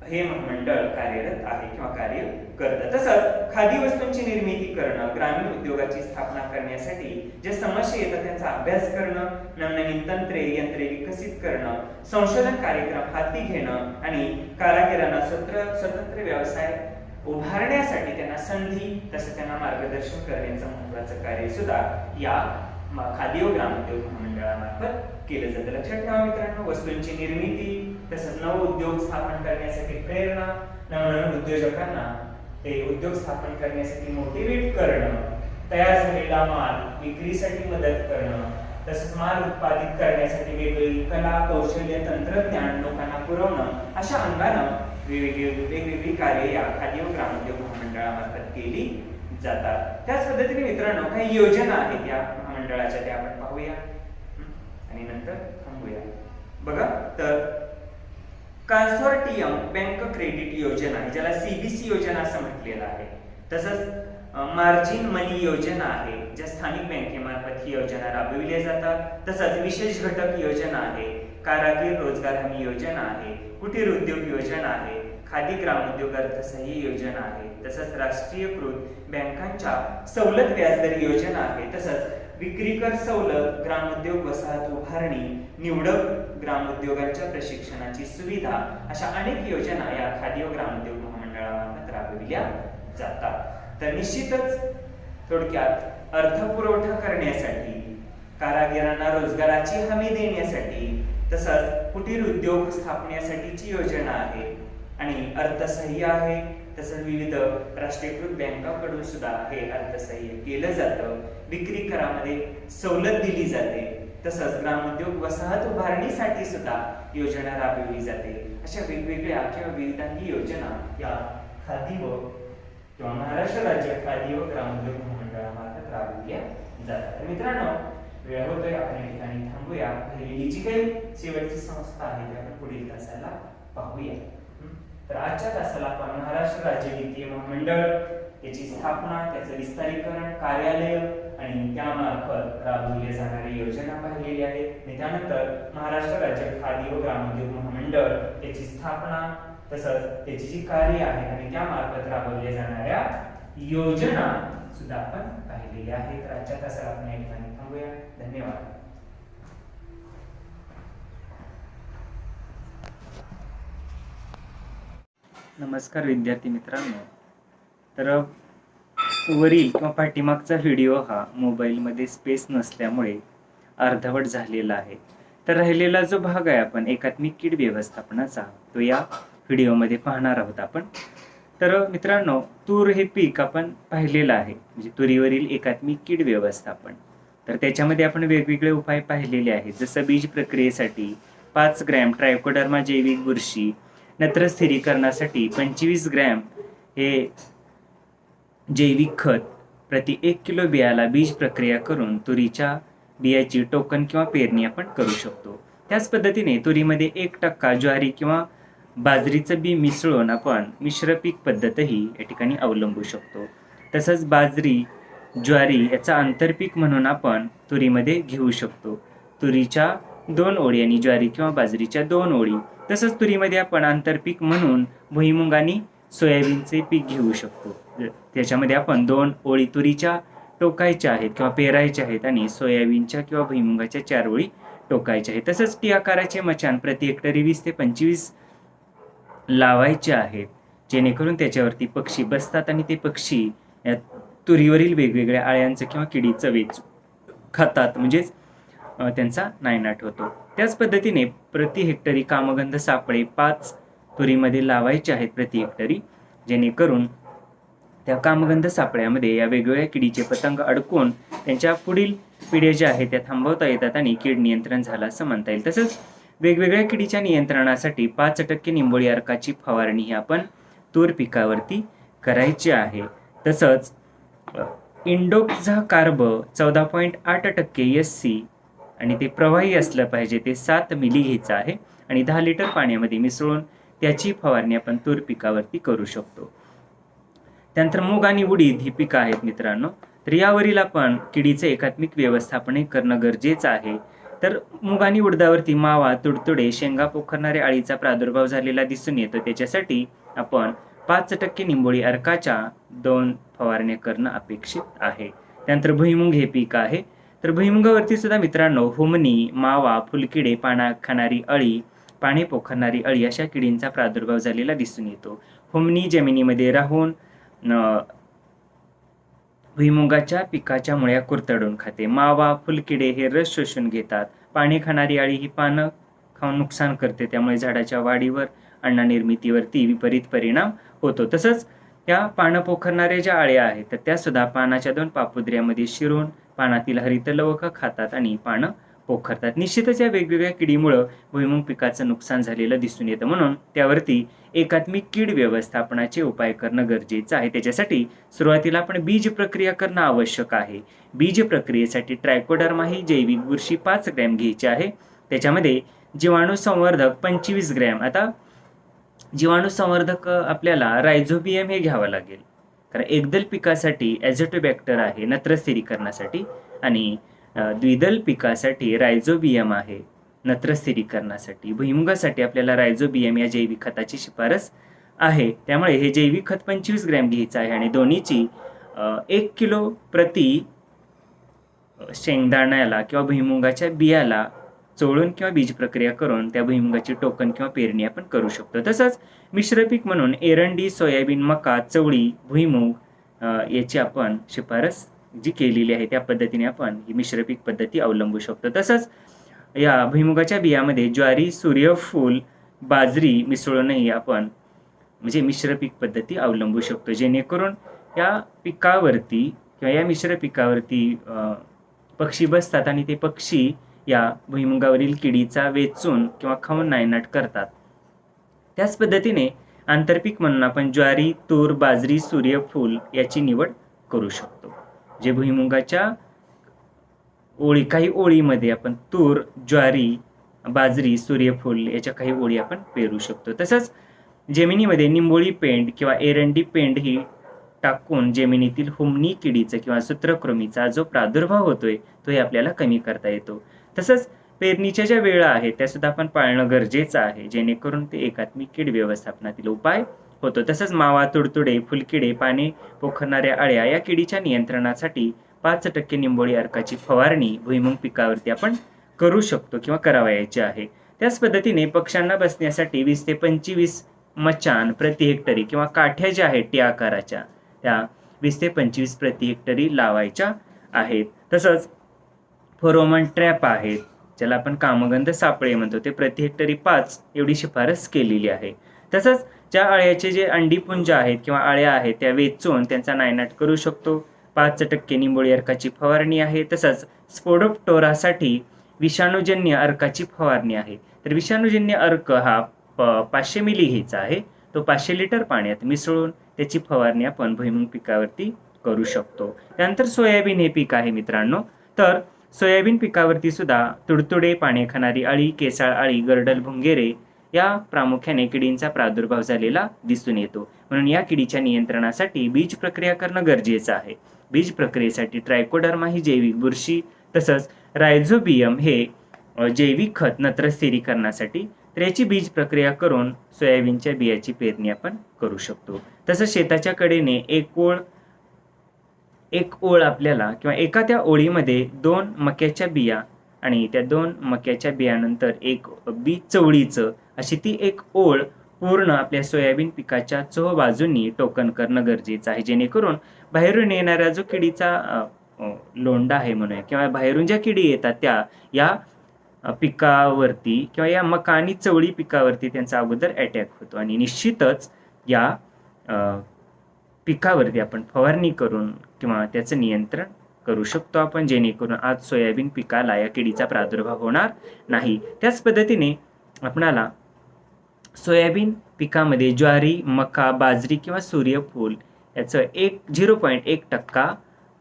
हे मंडळ कार्यरत आहे किंवा कार्य करतं. तसंच खादी वस्तूंची निर्मिती करणं, ग्रामीण उद्योगाची स्थापना करण्यासाठी ज्या समस्या येतात त्यांचा अभ्यास करणं, नवनवीन तंत्रे, यंत्रे विकसित करणं, संशोधन कार्यक्रम हाती घेणं आणि कारागिरांना स्वतंत्र व्यवसाय उभारण्यासाठी त्यांना संधी तसंच त्यांना मार्गदर्शन करण्याचं महत्त्वाचं कार्य सुद्धा या खादी व ग्रामोद्योग महामंडळामार्फत केलं जातं. लक्षात ठेवा मित्रांनो, वस्तूंची निर्मिती तसंच नव उद्योग स्थापन करण्यासाठी प्रेरणा, नवनवीन उद्योजकांना ते उद्योग स्थापन करण्यासाठी मोटिवेट करणं, तयार झालेला माल विक्रीसाठी मदत करणं, तसंच माल उत्पादित करण्यासाठी वेगवेगळी कला, कौशल्य, तंत्रज्ञान लोकांना पुरवणं, अशा अंगानं वेगवेगळी कार्य या खादी व ग्रामोद्योग महामंडळामार्फत केली जातात. त्याच पद्धतीने मित्रांनो काही योजना आहेत या महामंडळाच्या, त्या आपण पाहूया आणि नंतर थांबूया. बघा, तर कन्सोर्टियम बँक क्रेडिट योजना आहे, ज्याला सीबीसी योजना असं म्हटलेलं आहे. तसंच मार्जिन मनी योजना आहे, ज्या स्थानिक बँकेमार्फत ही योजना राबविल्या जातात. तसंच विशेष घटक योजना आहे, कारागीर रोजगार हमी योजना आहे, कुटीर उद्योग योजना आहे, खादी ग्रामोद्योग अर्थसहाय्य योजना आहे, तसंच राष्ट्रीयकृत बँकांच्या सवलत व्याजदर योजना आहे. तसंच विक्री कर सवलत, ग्रामोद्योग वसाहत उभारणी, निवडक ग्रामोद्योगांच्या प्रशिक्षणाची सुविधा, अशा अनेक योजना या खादी व ग्रामोद्योग महामंडळामार्फत राबविल्या जातात. तर निश्चितच थोडक्यात अर्थपुरवठा करण्यासाठी, कारागिरांना रोजगाराची हमी देण्यासाठी, तसंच कुटीर उद्योग स्थापण्यासाठीची योजना आहे आणि अर्थसहाय्य आहे. तसंच विविध राष्ट्रीयकृत बँकांकडून सुद्धा हे अर्थसहाय्य केलं जातं. विक्री करामध्ये सवलत दिली जाते. तसंच ग्रामोद्योग वसाहत उभारणीसाठी सुद्धा योजना राबविली जाते. अशा वेगवेगळ्या किंवा विविधांगी योजना या खादी व किंवा महाराष्ट्र राज्य खादी व ग्रामोद्योग महामंडळामार्फत राबविल्या जातात. मित्रांनो, वेळ होतोय, आपण या ठिकाणी थांबूया. ही जी काही शेवटची संस्था आहे ती आपण पुढील तासाला पाहूया. तर आजच्या तासाला आपण महाराष्ट्र राज्य वित्तीय महामंडळ, याची स्थापना, त्याचं विस्तारीकरण, कार्यालय आणि त्यामार्फत राबवल्या जाणाऱ्या योजना पाहिलेली आहेत. आणि त्यानंतर महाराष्ट्र राज्य खादी व ग्रामोद्योग महामंडळ याची स्थापना तसंच त्याची जी कार्य आहेत आणि त्यामार्फत राबवल्या जाणाऱ्या योजना सुद्धा आपण पाहिलेल्या आहेत. तर आजच्या तासाला आपण या ठिकाणी थांबूया. धन्यवाद. नमस्कार विद्यार्थी मित्रांनो. तर वरील किंवा पाठीमागचा व्हिडिओ हा मोबाईलमध्ये स्पेस नसल्यामुळे अर्धवट झालेला आहे. तर राहिलेला जो भाग आहे आपण एकात्मिक कीड व्यवस्थापनाचा, तो या व्हिडिओमध्ये पाहणार आहोत आपण. तर मित्रांनो, तूर हे पीक आपण पाहिलेलं आहे, म्हणजे तुरीवरील एकात्मिक कीड व्यवस्थापन. तर त्याच्यामध्ये आपण वेगवेगळे उपाय पाहिलेले आहेत. जसं बीज प्रक्रियेसाठी 5 ग्रॅम ट्रायकोडर्मा जैविक बुरशी, नत्र स्थिरीकरणासाठी 25 ग्रॅम हे जैविक खत प्रति 1 किलो बियाला बीज प्रक्रिया करून तुरीच्या बियाची टोकन किंवा पेरणी आपण करू शकतो. त्याच पद्धतीने तुरीमध्ये 1% ज्वारी किंवा बाजरीचं बी मिसळून आपण मिश्र पीक पद्धतही या ठिकाणी अवलंबू शकतो. तसंच बाजरी, ज्वारी याचा आंतरपीक म्हणून आपण तुरीमध्ये घेऊ शकतो. तुरीच्या 2 ओळी आणि ज्वारी किंवा बाजरीच्या 2 ओळी. तसंच तुरीमध्ये आपण आंतरपीक म्हणून भुईमुग आणि सोयाबीनचे पीक घेऊ शकतो. त्याच्यामध्ये आपण 2 ओळी तुरीच्या टोकायच्या आहेत किंवा पेरायच्या आहेत आणि सोयाबीनच्या किंवा भुईमुगाच्या 4 ओळी टोकायच्या आहेत. तसंच टी आकाराचे मचाण प्रति हेक्टरी 20 ते 25 लावायचे आहेत, जेणेकरून त्याच्यावरती पक्षी बसतात आणि ते पक्षी या तुरीवरील वेगवेगळ्या आळ्यांचं किंवा किडीचं वेच खातात, म्हणजेच त्यांचा नायनाट होतो. त्याच पद्धतीने प्रति हेक्टरी कामगंध सापळे 5 तुरीमध्ये लावायचे आहेत प्रति हेक्टरी, जेणेकरून त्या कामगंध सापळ्यामध्ये या वेगवेगळ्या किडीचे पतंग अडकून त्यांच्या पुढील पिढ्या ज्या आहेत त्या थांबवता येतात आणि कीड नियंत्रण झालं असं म्हणता येईल. तसंच वेगवेगळ्या किडीच्या नियंत्रणासाठी 5% निंबोळी अर्काची फवारणी ही आपण तूर पिकावरती करायची आहे. तसंच इंडोक्झा कार्ब 14.8% SC आणि ते प्रवाही असलं पाहिजे, ते 7 मिली घ्यायचं आहे आणि 10 लिटर पाण्यामध्ये मिसळून त्याची फवारणी आपण तूर पिकावरती करू शकतो. त्यानंतर मूग आणि उडीद ही पिकं आहेत मित्रांनो. तर यावरील आपण किडीचे एकात्मिक व्यवस्थापन करणं गरजेचं आहे. तर मूग आणि उडदावरती मावा, तुडतुडे, शेंगा पोखरणाऱ्या अळीचा प्रादुर्भाव झालेला दिसून येतो. त्याच्यासाठी आपण 5% निंबोळी अर्काच्या 2 फवारण्या करणं अपेक्षित आहे. त्यानंतर भुईमुग हे पीक आहे. तर भुईमुगावरती सुद्धा मित्रांनो हुमणी, मावा, फुलकिडे, पाना खाणारी अळी, पाने पोखरणारी अळी अशा किडींचा प्रादुर्भाव झालेला दिसून येतो. हुमणी जमिनीमध्ये राहून भुईमुगाच्या पिकाच्या मुळ्या कुरतडून खाते. मावा, फुलकिडे हे रस शोषून घेतात. पाने खाणारी अळी ही पानं खाऊन नुकसान करते, त्यामुळे झाडाच्या वाढीवर, अन्न निर्मितीवरती विपरीत परिणाम होतो. तसंच त्या पानं पोखरणाऱ्या ज्या अळ्या आहेत तर त्या सुद्धा पानाच्या 2 पापुद्र्यामध्ये शिरून पानातील हरित लवक खातात आणि पानं पोखरतात. निश्चितच या वेगवेगळ्या किडीमुळं भुईमुग पिकाचं नुकसान झालेलं दिसून येतं, म्हणून त्यावरती एकात्मिक कीड व्यवस्थापनाचे उपाय करणं गरजेचं आहे. त्याच्यासाठी सुरुवातीला आपण बीज प्रक्रिया करणं आवश्यक आहे. बीज प्रक्रियेसाठी ट्रायकोडर्मा ही जैविक बुरशी 5 ग्रॅम घ्यायची आहे. त्याच्यामध्ये जीवाणू संवर्धक 25 ग्रॅम. आता जीवाणू संवर्धक आपल्याला रायझोबियम हे घ्यावं लागेल, कारण एकदल पिकासाठी ॲझोटोबॅक्टर आहे नत्र स्थिरीकरणासाठी आणि द्विदल पिकासाठी रायझोबियम आहे नत्र स्थिरीकरणासाठी. भुईमुगासाठी आपल्याला रायझोबियम या जैविक खताची शिफारस आहे. त्यामुळे हे जैविक खत 25 ग्रॅम घ्यायचं आहे आणि दोन्हीची 1 किलो प्रति शेंगदाण्याला किंवा भुईमुगाच्या बियाला चोळून किंवा बीज प्रक्रिया करून त्या भुईमुगाची टोकन किंवा पेरणी आपण करू शकतो. तसंच मिश्रपीक म्हणून एरंडी, सोयाबीन, मका, चवळी, भुईमुग याची आपण शिफारस जी केलेली आहे त्या पद्धतीने आपण ही मिश्रपीक पद्धती अवलंबू शकतो. तसंच या भुईमुगाच्या बियामध्ये ज्वारी, सूर्यफूल, बाजरी मिसळूनही आपण म्हणजे मिश्रपीक पद्धती अवलंबू शकतो, जेणेकरून या पिकावरती किंवा या मिश्र पिकावरती पक्षी बसतात आणि ते पक्षी या भुईमुगावरील किडीचा वेचून किंवा खाऊन नायनाट करतात. त्याच पद्धतीने आंतरपीक म्हणून आपण ज्वारी, तूर, बाजरी, सूर्यफूल याची निवड करू शकतो. जे भुईमुगाच्या काही ओळीमध्ये आपण तूर, ज्वारी, बाजरी, सूर्यफूल याच्या काही ओळी आपण पेरू शकतो. तसंच जमिनीमध्ये निंबोळी पेंड किंवा एरंडी पेंड ही टाकून जमिनीतील हुमणी किडीचा किंवा सूत्रकृमीचा जो प्रादुर्भाव होतोय तोही आपल्याला कमी करता येतो. तसंच पेरणीच्या ज्या वेळा आहेत त्या सुद्धा आपण पाळणं गरजेचं आहे, जेणेकरून ते एकात्मिक कीड व्यवस्थापनातील उपाय होतो. तसंच मावा, तुडतुडे, फुलकिडे, पाने पोखरणाऱ्या अळ्या या किडीच्या नियंत्रणासाठी 5% निंबोळी अर्काची फवारणी भुईमुग पिकावरती आपण करू शकतो किंवा करावयाची आहे. त्याच पद्धतीने पक्ष्यांना बसण्यासाठी 20 ते 25 मचाण प्रति हेक्टरी किंवा काठ्या ज्या आहेत टी आकाराच्या त्या 20 ते 25 प्रति हेक्टरी लावायच्या आहेत. तसंच फेरोमोन ट्रॅप आहेत ज्याला आपण कामगंध सापळे म्हणतो ते प्रति हेक्टरी 5 एवढी शिफारस केलेली आहे. तसंच ज्या अळ्याचे जे अंडीपुंज आहेत किंवा अळ्या आहेत त्या वेचून त्यांचा नायनाट करू शकतो. 5% निंबोळी अर्काची फवारणी आहे. तसंच स्पोडोप्टोरासाठी विषाणूजन्य अर्काची फवारणी आहे. तर विषाणूजन्य अर्क हा 500 मिली घ्यायचा आहे. तो 500 लिटर पाण्यात मिसळून त्याची फवारणी आपण भुईमुग पिकावरती करू शकतो. त्यानंतर सोयाबीन हे पीक आहे मित्रांनो. तर सोयाबीन पिकावरती सुद्धा तुडतुडे, पाने खाणारी अळी, केसाळ अळी, गर्डल भुंगेरे या प्रामुख्याने किडींचा प्रादुर्भाव झालेला दिसून येतो. म्हणून या किडीच्या नियंत्रणासाठी बीज प्रक्रिया करणं गरजेचं आहे. बीज प्रक्रियेसाठी ट्रायकोडर्मा ही जैविक बुरशी, तसंच रायझोबियम हे जैविक खत नत्र स्थिरीकरणासाठी तर याची बीज प्रक्रिया करून सोयाबीनच्या बियाची पेरणी आपण करू शकतो. तसंच शेताच्या कडेने एक ओळ आपल्याला किंवा एका त्या ओळीमध्ये 2 मक्याच्या बिया आणि त्या 2 मक्याच्या बियानंतर एक बी चवळीचं अशी ती एक ओळ पूर्ण आपल्या सोयाबीन पिकाच्या चोहोबाजूंनी टोकन करणं गरजेचं आहे, जेणेकरून बाहेरून येणारा जो किडीचा लोंढा आहे म्हणूया किंवा बाहेरून ज्या किडी येतात त्या या पिकावरती किंवा या मका आणि चवळी पिकावरती त्यांचा अगोदर अटॅक होतो आणि निश्चितच या पिकावरती आपण फवारणी करून किंवा त्याचं नियंत्रण करू शकतो आपण, जेणेकरून आज सोयाबीन पिकाला या किडीचा प्रादुर्भाव होणार नाही. त्याच पद्धतीने आपणाला सोयाबीन पिकामध्ये ज्वारी, मका, बाजरी किंवा सूर्यफूल याचं 0.1%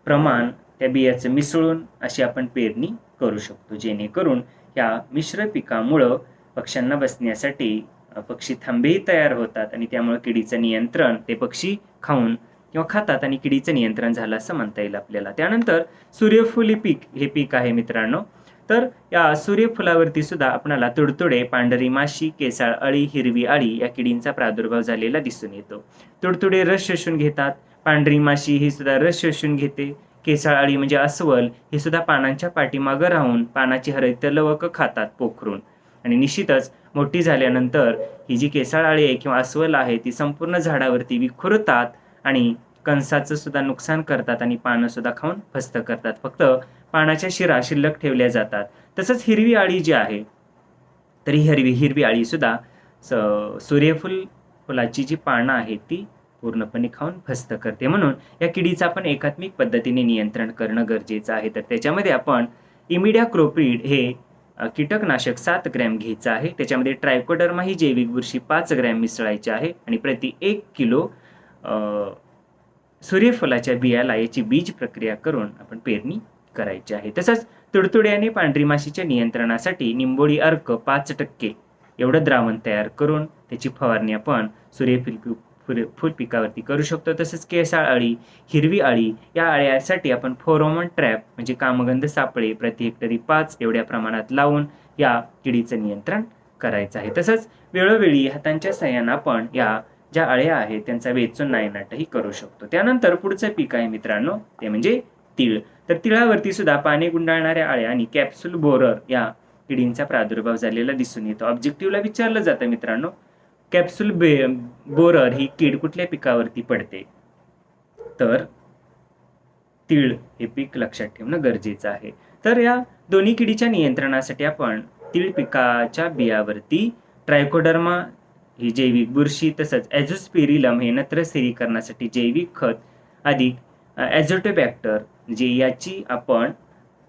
प्रमाण त्या बियाचं मिसळून अशी आपण पेरणी करू शकतो, जेणेकरून या मिश्र पिकामुळं पक्ष्यांना बसण्यासाठी पक्षी थांबेही तयार होतात आणि त्यामुळे किडीचं नियंत्रण ते पक्षी खाऊन किंवा खातात आणि किडीचं नियंत्रण झालं असं म्हणता येईल आपल्याला. त्यानंतर सूर्यफूल हे पीक आहे मित्रांनो. तर या सूर्यफुलावरती सुद्धा आपणाला तुडतुडे, पांढरी माशी, केसाळ अळी, हिरवी अळी या किडींचा प्रादुर्भाव झालेला दिसून येतो. तुडतुडे रस शोषून घेतात, पांढरी माशी ही सुद्धा रस शोषून घेते, केसाळ अळी म्हणजे अस्वल हे सुद्धा पानांच्या पाठीमागं राहून पानाची हरित लवक खातात पोखरून आणि निश्चितच मोठी झाल्यानंतर ही जी केसाळ अळी आहे किंवा अस्वल आहे ती संपूर्ण झाडावरती विखुरतात आणि कणसाचं सुद्धा नुकसान करतात आणि पानं सुद्धा खाऊन फस्त करतात. फक्त पानाच्या शिरा शिल्लक ठेवल्या जातात. तसंच हिरवी अळी जी आहे तर ही हिरवी अळी सुद्धा फुलाची जी पानं आहेत ती पूर्णपणे खाऊन फस्त करते. म्हणून या किडीचं आपण एकात्मिक पद्धतीने नियंत्रण करणं गरजेचं आहे. तर त्याच्यामध्ये आपण इमिडाक्लोप्रिड हे कीटकनाशक 7 ग्रॅम घ्यायचं आहे. त्याच्यामध्ये ट्रायकोडर्मा ही जैविक बुरशी 5 ग्रॅम मिसळायची आहे आणि प्रति 1 किलो सूर्यफुलाच्या बियाला याची बीज प्रक्रिया करून आपण पेरणी करायची आहे. तसंच तुडतुडे आणि पांढरी माशीच्या नियंत्रणासाठी निंबोळी अर्क 5% एवढं द्रावण तयार करून त्याची फवारणी आपण फुल पिकावरती करू शकतो. तसंच केसाळ अळी, हिरवी अळी या अळ्यासाठी आपण फेरोमोन ट्रॅप म्हणजे कामगंध सापळे प्रति हेक्टरी 5 एवढ्या प्रमाणात लावून या किडीचं नियंत्रण करायचं आहे. तसंच वेळोवेळी हातांच्या साह्यानं आपण या ज्या अळ्या आहेत त्यांचा वेचून नायनाटही करू शकतो. त्यानंतर पुढचं पीक आहे मित्रांनो ते म्हणजे तीळ. तर तिळावरती सुद्धा पाने गुंडाळणाऱ्या अळ्या आणि कॅप्सूल बोरर या किडींचा प्रादुर्भाव झालेला दिसून येतो. ऑब्जेक्टिव्हला विचारलं जातं मित्रांनो, कॅप्सूल बोरर ही कीड कुठल्या पिकावरती पडते? तर तीळ हे पीक लक्षात ठेवणं गरजेचं आहे. तर या दोन्ही किडीच्या नियंत्रणासाठी आपण तीळ पिकाच्या बियावरती ट्रायकोडर्मा ही जैविक बुरशी तसंच ॲझोस्पिरिलम हे नत्र स्थिरीकरणासाठी जैविक खत अधिक ॲझोटोबॅक्टर जे याची आपण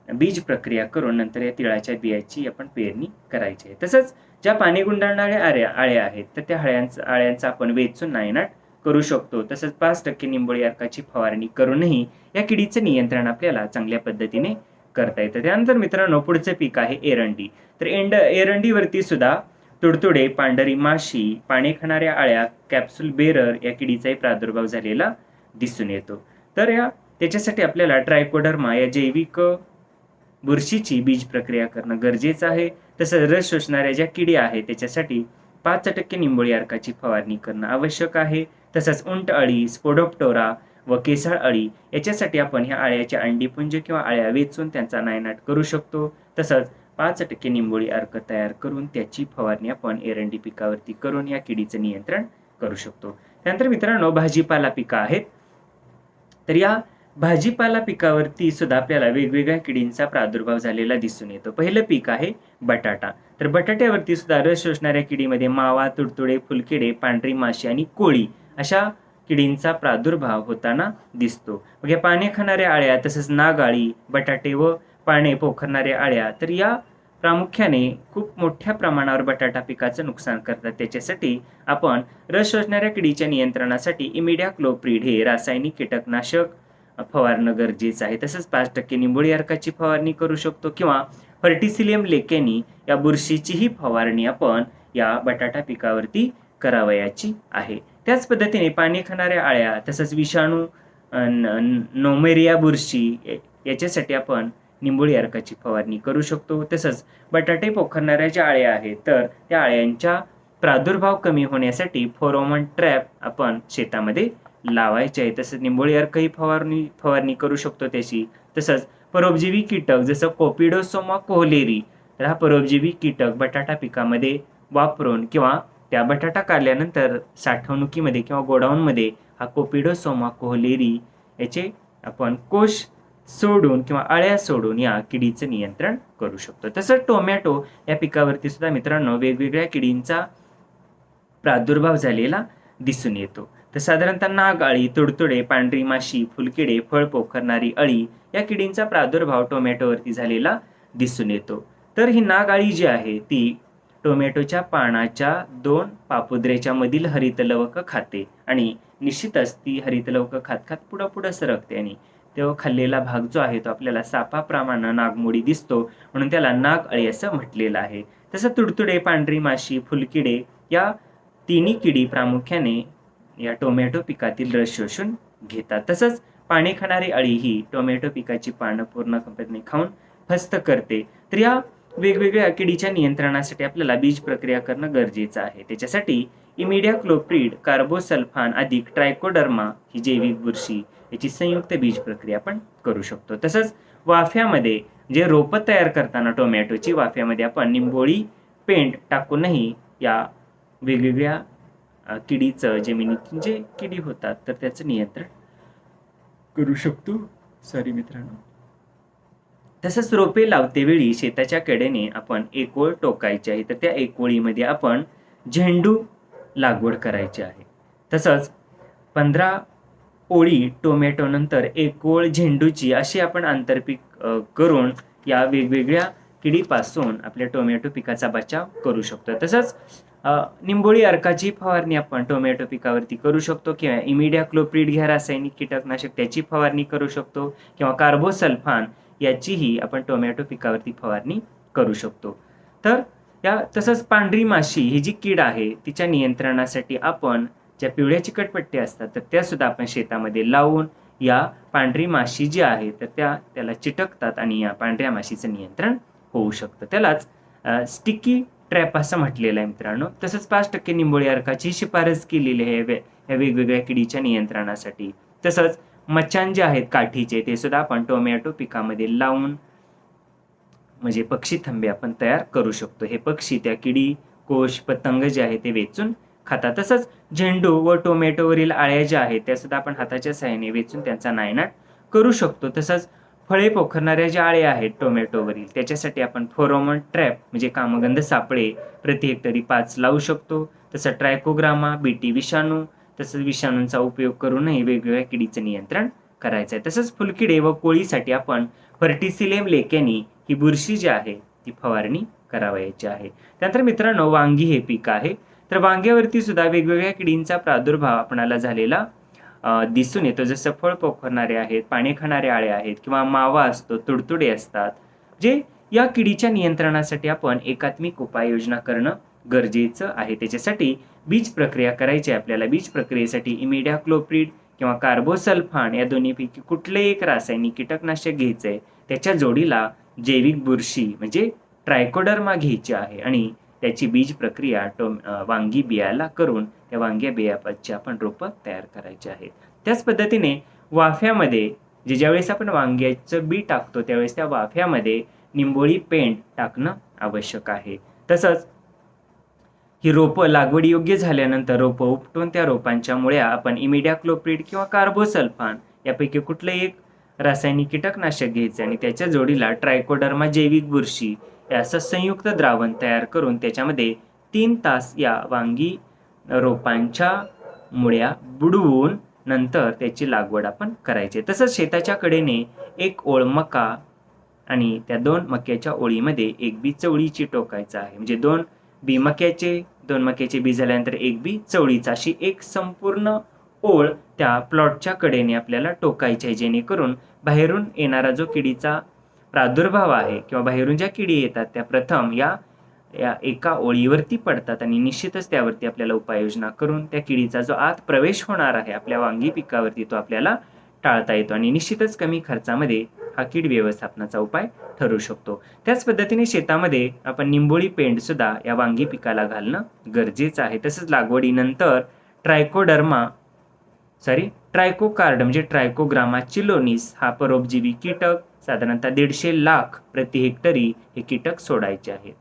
बीज प्रक्रिया करून नंतर या तिळाच्या बियाची आपण पेरणी करायची आहे. तसंच ज्या पाने गुंडाळणाऱ्या अळ्या आहेत तर त्या अळ्यांचा आपण वेचून नायनाट करू शकतो. तसंच 5% निंबोळी अर्काची फवारणी करूनही या किडीचं नियंत्रण आपल्याला चांगल्या पद्धतीने करता येतं. त्यानंतर मित्रांनो पुढचं पीक आहे एरंडी. तर एरंडीवरती सुद्धा तुडतुडे, पांढरी माशी, पाने खाणाऱ्या अळ्या, कॅप्सूल बेरर या किडीचाही प्रादुर्भाव झालेला दिसून येतो. तर त्याच्यासाठी आपल्याला ट्रायकोडर्मा या जैविक बुरशीची बीज प्रक्रिया करणं गरजेचं आहे. तसंच रस शोषणाऱ्या ज्या किडी आहेत त्याच्यासाठी 5% निंबोळी अर्काची फवारणी करणं आवश्यक आहे. तसंच उंट अळी, स्पोडोप्टोरा व केसाळ अळी याच्यासाठी आपण ह्या अळ्याच्या अंडीपुंज किंवा अळ्या वेचून त्यांचा नायनाट करू शकतो. तसंच 5% निंबोळी अर्क तयार करून त्याची फवारणी आपण एरंडी पिकावरती करून या किडीचं नियंत्रण करू शकतो. त्यानंतर मित्रांनो भाजीपाला पिकं आहेत. तर या भाजीपाला पिकावरती सुद्धा आपल्याला वेगवेगळ्या किडींचा प्रादुर्भाव झालेला दिसून येतो. पहिलं पीक आहे बटाटा. तर बटाट्यावरती सुद्धा रस शोषणाऱ्या किडीमध्ये मावा, तुडतुडे, फुलकिडे, पांढरी माशी आणि कोळी अशा किडींचा प्रादुर्भाव होताना दिसतो. मग या पाने खाणाऱ्या अळ्या तसंच नागाळी, बटाटे व पाने पोखरणाऱ्या अळ्या तर या प्रामुख्याने खूप मोठ्या प्रमाणावर बटाटा पिकाचं नुकसान करतात. त्याच्यासाठी आपण रस शोषणाऱ्या किडीच्या नियंत्रणासाठी इमिडाक्लोप्रिड हे रासायनिक कीटकनाशक फवारणं गरजेचं आहे. तसंच 5% निंबोळी अर्काची फवारणी करू शकतो किंवा फर्टिसिलियम लेकेनी या बुरशीचीही फवारणी आपण या बटाटा पिकावरती करावयाची आहे. त्याच पद्धतीने पाने खाणाऱ्या अळ्या तसंच विषाणू नोमेरिया बुरशी याच्यासाठी आपण निंबोळी अर्काची फवारणी करू शकतो. तसंच बटाटे पोखरणाऱ्या ज्या अळ्या आहेत तर त्या अळ्यांच्या प्रादुर्भाव कमी होण्यासाठी फेरोमोन ट्रॅप आपण शेतामध्ये लावायचे आहे. तसंच निंबोळी अर्कही फवारणी करू शकतो त्याची. तसंच परोपजीवी कीटक जसं कोपिडोसोमा कोहलेरी, तर हा परोपजीवी कीटक बटाटा पिकामध्ये वापरून किंवा त्या बटाटा काढल्यानंतर साठवणुकीमध्ये किंवा गोडाऊनमध्ये हा कोपिडोसोमा कोहलेरी याचे आपण कोश सोडून किंवा अळ्या सोडून या किडीचं नियंत्रण करू शकतो. तसंच टोमॅटो या पिकावरती सुद्धा मित्रांनो वेगवेगळ्या किडींचा प्रादुर्भाव झालेला दिसून येतो. तर साधारणतः नाग अळी, तुडतुडे, पांढरी माशी, फुलकिडे, फळ पोखरणारी अळी या किडींचा प्रादुर्भाव टोमॅटोवरती झालेला दिसून येतो. तर ही नाग अळी जी आहे ती टोमॅटोच्या पानाच्या 2 पापुद्रेच्या मधील हरितलवक खाते आणि निश्चितच ती हरितलवक खात खात पुढं सरकते आणि तो खाल्लेला भाग जो आहे तो आपल्याला सापाप्रमाणे नागमोडी दिसतो, म्हणून त्याला नाग अळी असं म्हटलेलं आहे. तसं तुडतुडे, पांढरी माशी, फुलकिडे या तिन्ही किडी प्रामुख्याने या टोमॅटो पिकातील रस शोषून घेतात. तसंच पाने खाणारी अळी ही टोमॅटो पिकाची पानं पूर्णपणे खाऊन फस्त करते. तर या वेगवेगळ्या किडीच्या नियंत्रणासाठी आपल्याला बीज प्रक्रिया करणं गरजेचं आहे. त्याच्यासाठी इमिडाक्लोप्रिड, कार्बोसल्फान अधिक ट्रायकोडर्मा ही जैविक बुरशी याची संयुक्त बीज प्रक्रिया आपण करू शकतो. तसंच वाफ्यामध्ये जे रोपं तयार करताना टोमॅटोची वाफ्यामध्ये आपण निंबोळी पेंट टाकूनही या वेगवेगळ्या किडीचं जमिनीत जे किडी होतात तर त्याचं नियंत्रण करू शकतो. मित्रांनो, तसंच रोपे लावते वेळी शेताच्या कडेने आपण एक ओळ टोकायची आहे. तर त्या एक ओळीमध्ये आपण झेंडू लागवड करायची आहे. तसंच 15 ओळी टोमॅटो नंतर एक ओळ झेंडूची अशी आपण आंतरपीक करून या वेगवेगळ्या किडीपासून आपल्या टोमॅटो पिकाचा बचाव करू शकतो. तसंच निंबोळी अर्काची फवारणी आपण टोमॅटो पिकावरती करू शकतो किंवा इमिडाक्लोप्रिड घ्या रासायनिक कीटकनाशक त्याची फवारणी करू शकतो किंवा कार्बोसल्फान याचीही आपण टोमॅटो पिकावरती फवारणी करू शकतो. तर तसंच पांढरी माशी ही जी कीड आहे तिच्या नियंत्रणासाठी आपण ज्या पिवळ्या चिकटपट्टी असतात तर त्या सुद्धा आपण शेतामध्ये लावून या पांढरी माशी जी आहे तर त्याला चिटकतात आणि या पांढऱ्या माशीचं नियंत्रण होऊ शकतं. त्यालाच स्टिकी ट्रॅप असं म्हटलेलं आहे मित्रांनो. तसंच 5% निंबोळी अर्काची शिफारस केलेली आहे या वेगवेगळ्या किडीच्या नियंत्रणासाठी. तसंच मचान जे आहेत काठीचे ते सुद्धा आपण टोमॅटो पिकामध्ये लावून म्हणजे पक्षी थांबे आपण तयार करू शकतो. हे पक्षी त्या किडी, कोश, पतंग जे आहे ते वेचून खातात. तसंच झेंडू व टोमॅटोवरील अळ्या ज्या आहेत त्या सुद्धा आपण हाताच्या साहाय्याने वेचून त्यांचा नायनाट करू शकतो. तसंच फळे पोखरणाऱ्या ज्या अळ्या आहेत टोमॅटोवरील त्याच्यासाठी आपण फेरोमोन ट्रॅप म्हणजे कामगंध सापळे प्रति हेक्टरी 5 लावू शकतो. तसं ट्रायकोग्रामा, बीटी विषाणू तसंच विषाणूंचा उपयोग करूनही वेगवेगळ्या किडीचं नियंत्रण करायचं आहे. तसंच फुलकिडे व कोळीसाठी आपण फर्टिसिलियम लेकॅनी ही बुरशी जी आहे ती फवारणी करावयाची आहे. त्यानंतर मित्रांनो वांगी हे पीक आहे. तर वांग्यावरती सुद्धा वेगवेगळ्या किडींचा प्रादुर्भाव आपणाला झालेला दिसून येतो. जसं फळ पोखरणारे आहेत, पाने खाणारे आळे आहेत किंवा मावा असतो, तुडतुडे असतात. जे या किडीच्या नियंत्रणासाठी आपण एकात्मिक उपाययोजना करणं गरजेचं आहे. त्याच्यासाठी बीज प्रक्रिया करायची आहे आपल्याला. बीज प्रक्रियेसाठी इमिडाक्लोप्रिड किंवा कार्बोसल्फान या दोन्हीपैकी कुठले एक रासायनिक कीटकनाशक घ्यायचं आहे. त्याच्या जोडीला जैविक बुरशी म्हणजे ट्रायकोडर्मा घ्यायची आहे आणि त्याची बीज प्रक्रिया वांगी बियाला करून त्या वांग्या बियापाची आपण रोपं तयार करायची आहेत. त्याच पद्धतीने वाफ्यामध्ये ज्यावेळेस आपण वांग्याचं बी टाकतो त्यावेळेस त्या वाफ्यामध्ये निंबोळी पेंट टाकणं आवश्यक आहे. तसंच ही रोपं लागवडी योग्य झाल्यानंतर रोपं उपटून त्या रोपांच्या मुळ्या आपण इमिडाक्लोप्रिड किंवा कार्बोसल्फान यापैकी कुठलं एक रासायनिक कीटकनाशक घ्यायचं आणि त्याच्या जोडीला ट्रायकोडर्मा जैविक बुरशी असं संयुक्त द्रावण तयार करून त्याच्यामध्ये 3 तास या वांगी रोपांच्या मुळ्या बुडवून नंतर त्याची लागवड आपण करायची. तसंच शेताच्या कडेने एक ओळ मका आणि त्या 2 मक्याच्या ओळीमध्ये एक बी चवळीची टोकायचं आहे. म्हणजे 2 बी मक्याचे, 2 मक्याचे बी झाल्यानंतर एक बी चवळीचा अशी एक संपूर्ण ओळ त्या प्लॉटच्या कडेने आपल्याला टोकायची आहे. जेणेकरून बाहेरून येणारा जो किडीचा प्रादुर्भाव आहे किंवा बाहेरून ज्या किडी येतात त्या प्रथम या एका ओळीवरती पडतात आणि निश्चितच त्यावरती आपल्याला उपाययोजना करून त्या किडीचा जो आत प्रवेश होणार आहे आपल्या वांगी पिकावरती तो आपल्याला टाळता येतो आणि निश्चितच कमी खर्चामध्ये हा कीड व्यवस्थापनाचा उपाय ठरू शकतो. त्याच पद्धतीने शेतामध्ये आपण निंबोळी पेंड सुद्धा या वांगी पिकाला घालणं गरजेचं आहे. तसंच लागवडीनंतर ट्रायकोकार्ड म्हणजे ट्रायकोग्रामा चिलोनिस हा परोपजीवी कीटक साधारणतः 150 लाख प्रति हेक्टरी हे कीटक सोडायचे आहेत.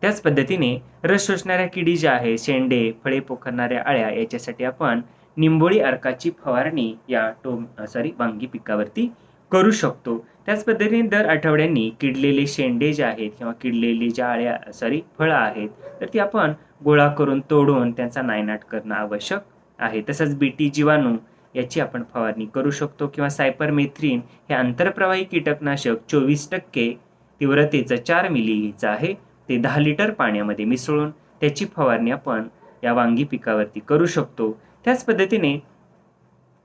त्याच पद्धतीने रस शोषणाऱ्या किडी ज्या आहेत, शेंडे, फळे पोखरणाऱ्या अळ्या, याच्यासाठी आपण निंबोळी अर्काची फवारणी या वांगी पिकावरती करू शकतो. त्याच पद्धतीने दर आठवड्यांनी किडलेले शेंडे जे आहेत किंवा किडलेली ज्या फळं आहेत, तर ती आपण गोळा करून तोडून त्यांचा नायनाट करणं आवश्यक आहे. तसंच बीटी जीवाणू याची आपण फवारणी करू शकतो किंवा सायपरमेथ्रिन हे आंतरप्रवाही कीटकनाशक 24% तीव्रतेचं 4 मिली घ्यायचं आहे. ते 10 लिटर पाण्यामध्ये मिसळून त्याची फवारणी आपण या वांगी पिकावरती करू शकतो. त्याच पद्धतीने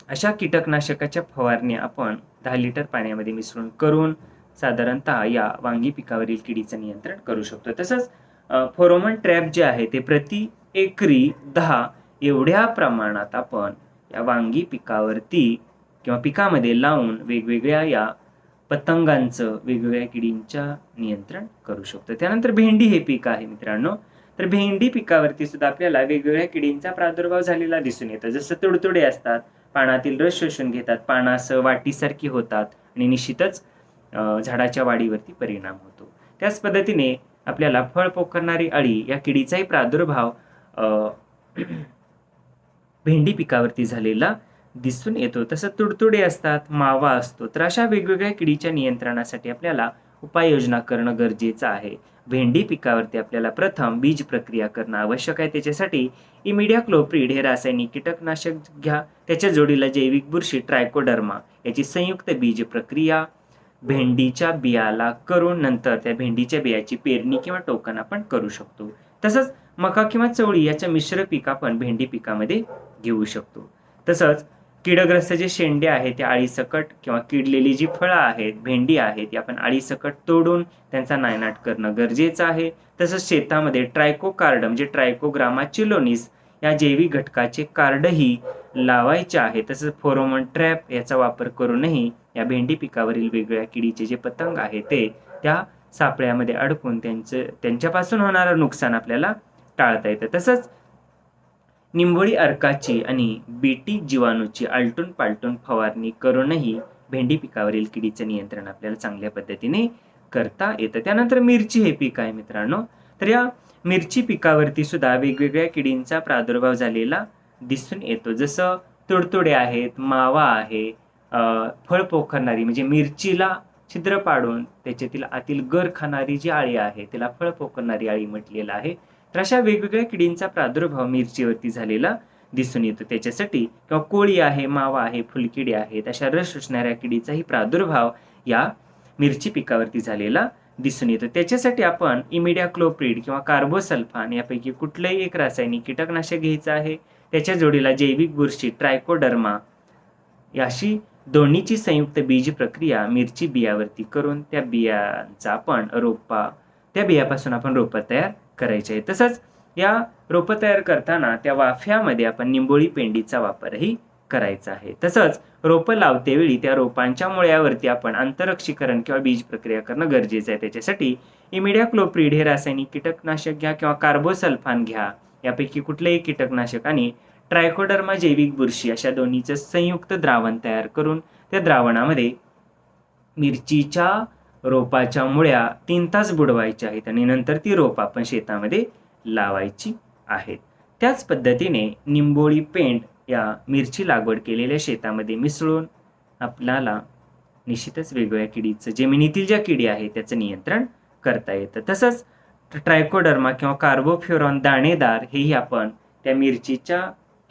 अशा कीटकनाशकाच्या फवारणी आपण 10 लिटर पाण्यामध्ये मिसळून करून साधारणतः या वांगी पिकावरील किडीचं नियंत्रण करू शकतो. तसंच फेरोमोन ट्रॅप जे आहे ते प्रति एकरी 10 एवढ्या प्रमाणात आपण या वांगी पिकावरती किंवा पिकामध्ये लावून वेगवेगळ्या या पतंगांचं, वेगवेगळ्या किडींच्या नियंत्रण करू शकतो. त्यानंतर भेंडी हे पीक आहे मित्रांनो. तर भेंडी पिकावरती सुद्धा आपल्याला वेगवेगळ्या किडींचा प्रादुर्भाव झालेला दिसून येतो. जसं तुडतुडे असतात, पानातील रस शोषून घेतात, पानासह वाटीसारखी होतात आणि निश्चितच झाडाच्या वाढीवरती परिणाम होतो. त्याच पद्धतीने आपल्याला फळ पोखरणारी अळी या किडीचाही प्रादुर्भाव भेंडी पिकावरती झालेला दिसून येतो. तसं तुडतुडे असतात, मावा असतो. तर अशा वेगवेगळ्या किडीच्या नियंत्रणासाठी आपल्याला उपाययोजना करणं गरजेचं आहे. भेंडी पिकावरती आपल्याला प्रथम बीज प्रक्रिया करणं आवश्यक आहे. त्याच्यासाठी इमिडाक्लोप्रिड हे रासायनिक कीटकनाशक घ्या. त्याच्या जोडीला जैविक बुरशी ट्रायकोडर्मा याची संयुक्त बीज प्रक्रिया भेंडीच्या बियाला करून नंतर त्या भेंडीच्या बियाची पेरणी किंवा टोकन आपण करू शकतो. तसंच मका किंवा चवळी याचं मिश्र पीक आपण भेंडी पिकामध्ये घेऊ शकतो. तसंच कीडग्रस्त जे शेंडे आहेत त्या अळीसकट किंवा किडलेली जी फळं आहेत, भेंडी आहे, ती आपण अळीसकट तोडून त्यांचा नायनाट करणं गरजेचं आहे. तसंच शेतामध्ये ट्रायकोकार्ड म्हणजे ट्रायकोग्रामा चिलोनिस या जैविक घटकाचे कार्डही लावायचे आहे. तसंच फेरोमोन ट्रॅप याचा वापर करूनही या भेंडी पिकावरील वेगवेगळ्या किडीचे जे पतंग आहे ते त्या सापळ्यामध्ये अडकून त्यांच्यापासून होणारं नुकसान आपल्याला टाळता येतं. तसंच निंबोळी अर्काची आणि बीटी जीवाणूची आलटून पालटून फवारणी करूनही भेंडी पिकावरील किडीचं नियंत्रण आपल्याला चांगल्या पद्धतीने करता येतं. त्यानंतर मिरची हे पीक आहे मित्रांनो. तर या मिरची पिकावरती सुद्धा वेगवेगळ्या किडींचा प्रादुर्भाव झालेला दिसून येतो. जसं तुडतुडे आहेत, मावा आहे, फळ पोखरणारी म्हणजे मिरचीला छिद्र पाडून त्याच्यातील आतील गर खाणारी जी अळी आहे त्याला फळ पोखरणारी अळी म्हटलेलं आहे. तर अशा वेगवेगळ्या किडींचा प्रादुर्भाव मिरचीवरती झालेला दिसून येतो. त्याच्यासाठी किंवा कोळी आहे, मावा आहे, फुलकिडी आहेत, अशा रस शोषणाऱ्या किडीचाही प्रादुर्भाव या मिरची पिकावरती झालेला दिसून येतो. त्याच्यासाठी आपण इमिडाक्लोप्रिड किंवा कार्बोसल्फान यापैकी कुठलंही एक रासायनिक कीटकनाशक घ्यायचं आहे. त्याच्या जोडीला जैविक बुरशी ट्रायकोडर्मा याशी दोन्हीची संयुक्त बीज प्रक्रिया मिरची बियावरती करून त्या बियापासून आपण रोपं तयार करायचे आहे. तसंच या रोपं तयार करताना त्या वाफ्यामध्ये आपण निंबोळी पेंडीचा वापरही करायचा आहे. तसंच रोपं लावतेवेळी त्या रोपांच्या मुळ्यावरती आपण आंतरक्षीकरण किंवा बीज प्रक्रिया करणं गरजेचं आहे. त्याच्यासाठी इमिडाक्लोप्रिड हे रासायनिक कीटकनाशक घ्या किंवा कार्बोसल्फान घ्या. यापैकी कुठलेही कीटकनाशक आणि ट्रायकोडर्मा जैविक बुरशी अशा दोन्हीचं संयुक्त द्रावण तयार करून त्या द्रावणामध्ये मिरचीच्या रोपाच्या मुळ्या 3 तास बुडवायच्या आहेत आणि नंतर ती रोप आपण शेतामध्ये लावायची आहेत. त्याच पद्धतीने निंबोळी पेंड या मिरची लागवड केलेल्या शेतामध्ये मिसळून आपल्याला निश्चितच वेगवेगळ्या किडीचं, जमिनीतील ज्या किडी आहेत त्याचं नियंत्रण करता येतं. तसंच ट्रायकोडर्मा किंवा कार्बोफ्युरॉन दाणेदार हेही आपण त्या मिरचीच्या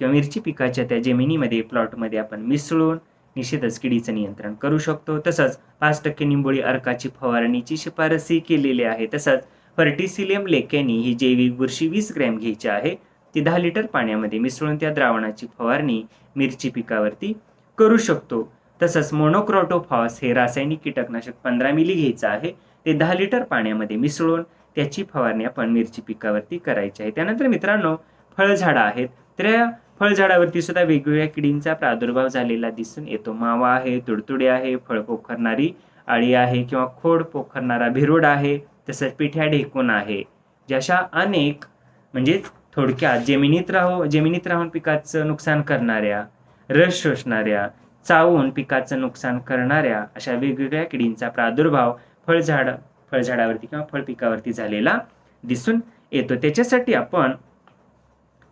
किंवा मिरची पिकाच्या त्या जमिनीमध्ये प्लॉटमध्ये आपण मिसळून निश्चितच किडीचं नियंत्रण करू शकतो. तसंच 5% निंबोळी अर्काची फवारणीची शिफारसही केलेली आहे. तसंच फर्टिसिलियम लेकॅनी ही जैविक बुरशी 20 ग्रॅम घ्यायची आहे. ती 10 लिटर पाण्यामध्ये मिसळून त्या द्रावणाची फवारणी मिरची पिकावरती करू शकतो. तसंच मोनोक्रोटोफॉस हे रासायनिक कीटकनाशक 15 मिली घ्यायचं आहे. ते 10 लिटर पाण्यामध्ये मिसळून त्याची फवारणी आपण मिरची पिकावरती करायची आहे. त्यानंतर मित्रांनो, फळझाडं आहेत. तर या फळझाडावरती सुद्धा वेगवेगळ्या किडींचा प्रादुर्भाव झालेला दिसून येतो. मावा आहे, तुडतुडे आहे, फळ पोखरणारी आळी आहे किंवा खोड पोखरणारा भिरोड आहे, तसंच पिठ्या ढेकूण आहे. जशा अनेक म्हणजे थोडक्यात जमिनीत राहून पिकाचं नुकसान करणाऱ्या, रस शोषणाऱ्या, चावून पिकाचं नुकसान करणाऱ्या अशा वेगवेगळ्या किडींचा प्रादुर्भाव फळझाडावरती किंवा फळ पिकावरती झालेला दिसून येतो. त्याच्यासाठी आपण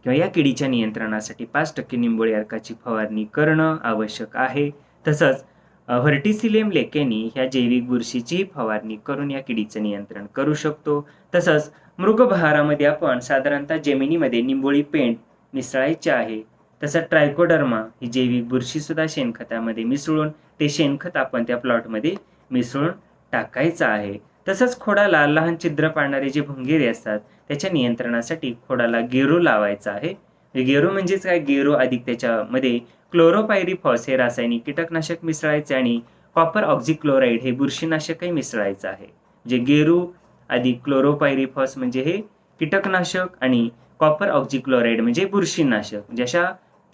किंवा या किडीच्या नियंत्रणासाठी 5% निंबोळी अर्काची फवारणी करणं आवश्यक आहे. तसंच व्हर्टिसिलियम लेकेनी ह्या जैविक बुरशीची फवारणी करून या किडीचं नियंत्रण करू शकतो. तसंच मृगबहारामध्ये आपण साधारणतः जमिनीमध्ये निंबोळी पेंट मिसळायचे आहे. तसंच ट्रायकोडर्मा ही जैविक बुरशी सुद्धा शेणखतामध्ये मिसळून ते शेणखत आपण त्या प्लॉटमध्ये मिसळून टाकायचं आहे. तसंच खोडाला लहान छिद्र पाडणारे जे भुंगेरे असतात त्याच्या नियंत्रणासाठी खोडाला गेरू लावायचा आहे. गेरू म्हणजेच काय, गेरू अधिक त्याच्यामध्ये क्लोरोपायरिफॉस हे रासायनिक कीटकनाशक मिसळायचे आणि कॉपर ऑक्झिक्लोराइड हे बुरशीनाशकही मिसळायचं आहे. जे गेरू अधिक क्लोरोपायरिफॉस म्हणजे हे कीटकनाशक आणि कॉपर ऑक्झिक्लोराइड म्हणजे बुरशीनाशक, जशा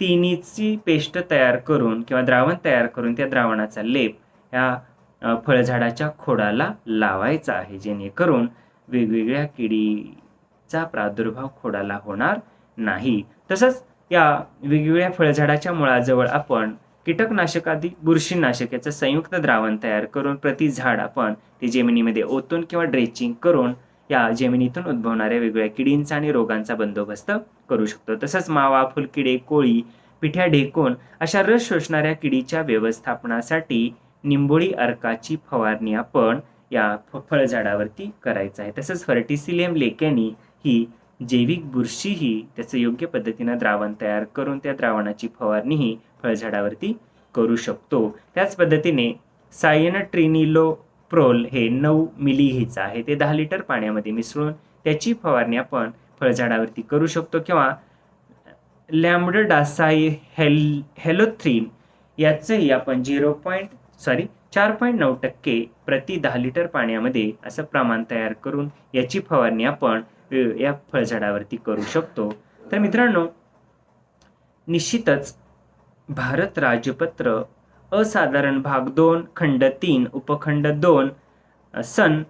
तिन्हीची पेस्ट तयार करून किंवा द्रावण तयार करून त्या द्रावणाचा लेप या फळझाडाच्या खोडाला लावायचा आहे, जेणेकरून वेगवेगळ्या किडीचा प्रादुर्भाव खोडाला होणार नाही. तसंच या वेगवेगळ्या फळझाडाच्या मुळाजवळ आपण कीटकनाशक अधिक बुरशीनाशक याचं संयुक्त द्रावण तयार करून प्रति झाड आपण ते जमिनीमध्ये ओतून किंवा ड्रेचिंग करून या जमिनीतून उद्भवणाऱ्या वेगवेगळ्या किडींचा आणि रोगांचा बंदोबस्त करू शकतो. तसंच मावा, फुलकिडे, कोळी, पिठ्या ढेकूण अशा रस शोषणाऱ्या किडीच्या व्यवस्थापनासाठी निंबोळी अर्काची फवारणी आपण या फळझाडावरती करायचं आहे. तसंच व्हर्टिसिलियम लेकॅनी ही जैविक बुरशी ही त्याचं योग्य पद्धतीनं द्रावण तयार करून त्या द्रावणाची फवारणी ही फळझाडावरती करू शकतो. त्याच पद्धतीने सायनट्रिनिलोप्रोल हे 9 मिली घ्यायचं आहे, ते 10 लिटर पाण्यामध्ये मिसळून त्याची फवारणी आपण फळझाडावरती करू शकतो. किंवा लॅम्बडासायहेलोथ्रिन याचंही आपण 4.9% प्रति 10 लिटर पाण्यामध्ये असं प्रमाण तयार करून याची फवारणी आपण या फळझाडावरती करू शकतो. तर मित्रांनो, निश्चितच भारत राजपत्र असाधारण भाग 2 खंड 3 उपखंड 2 सन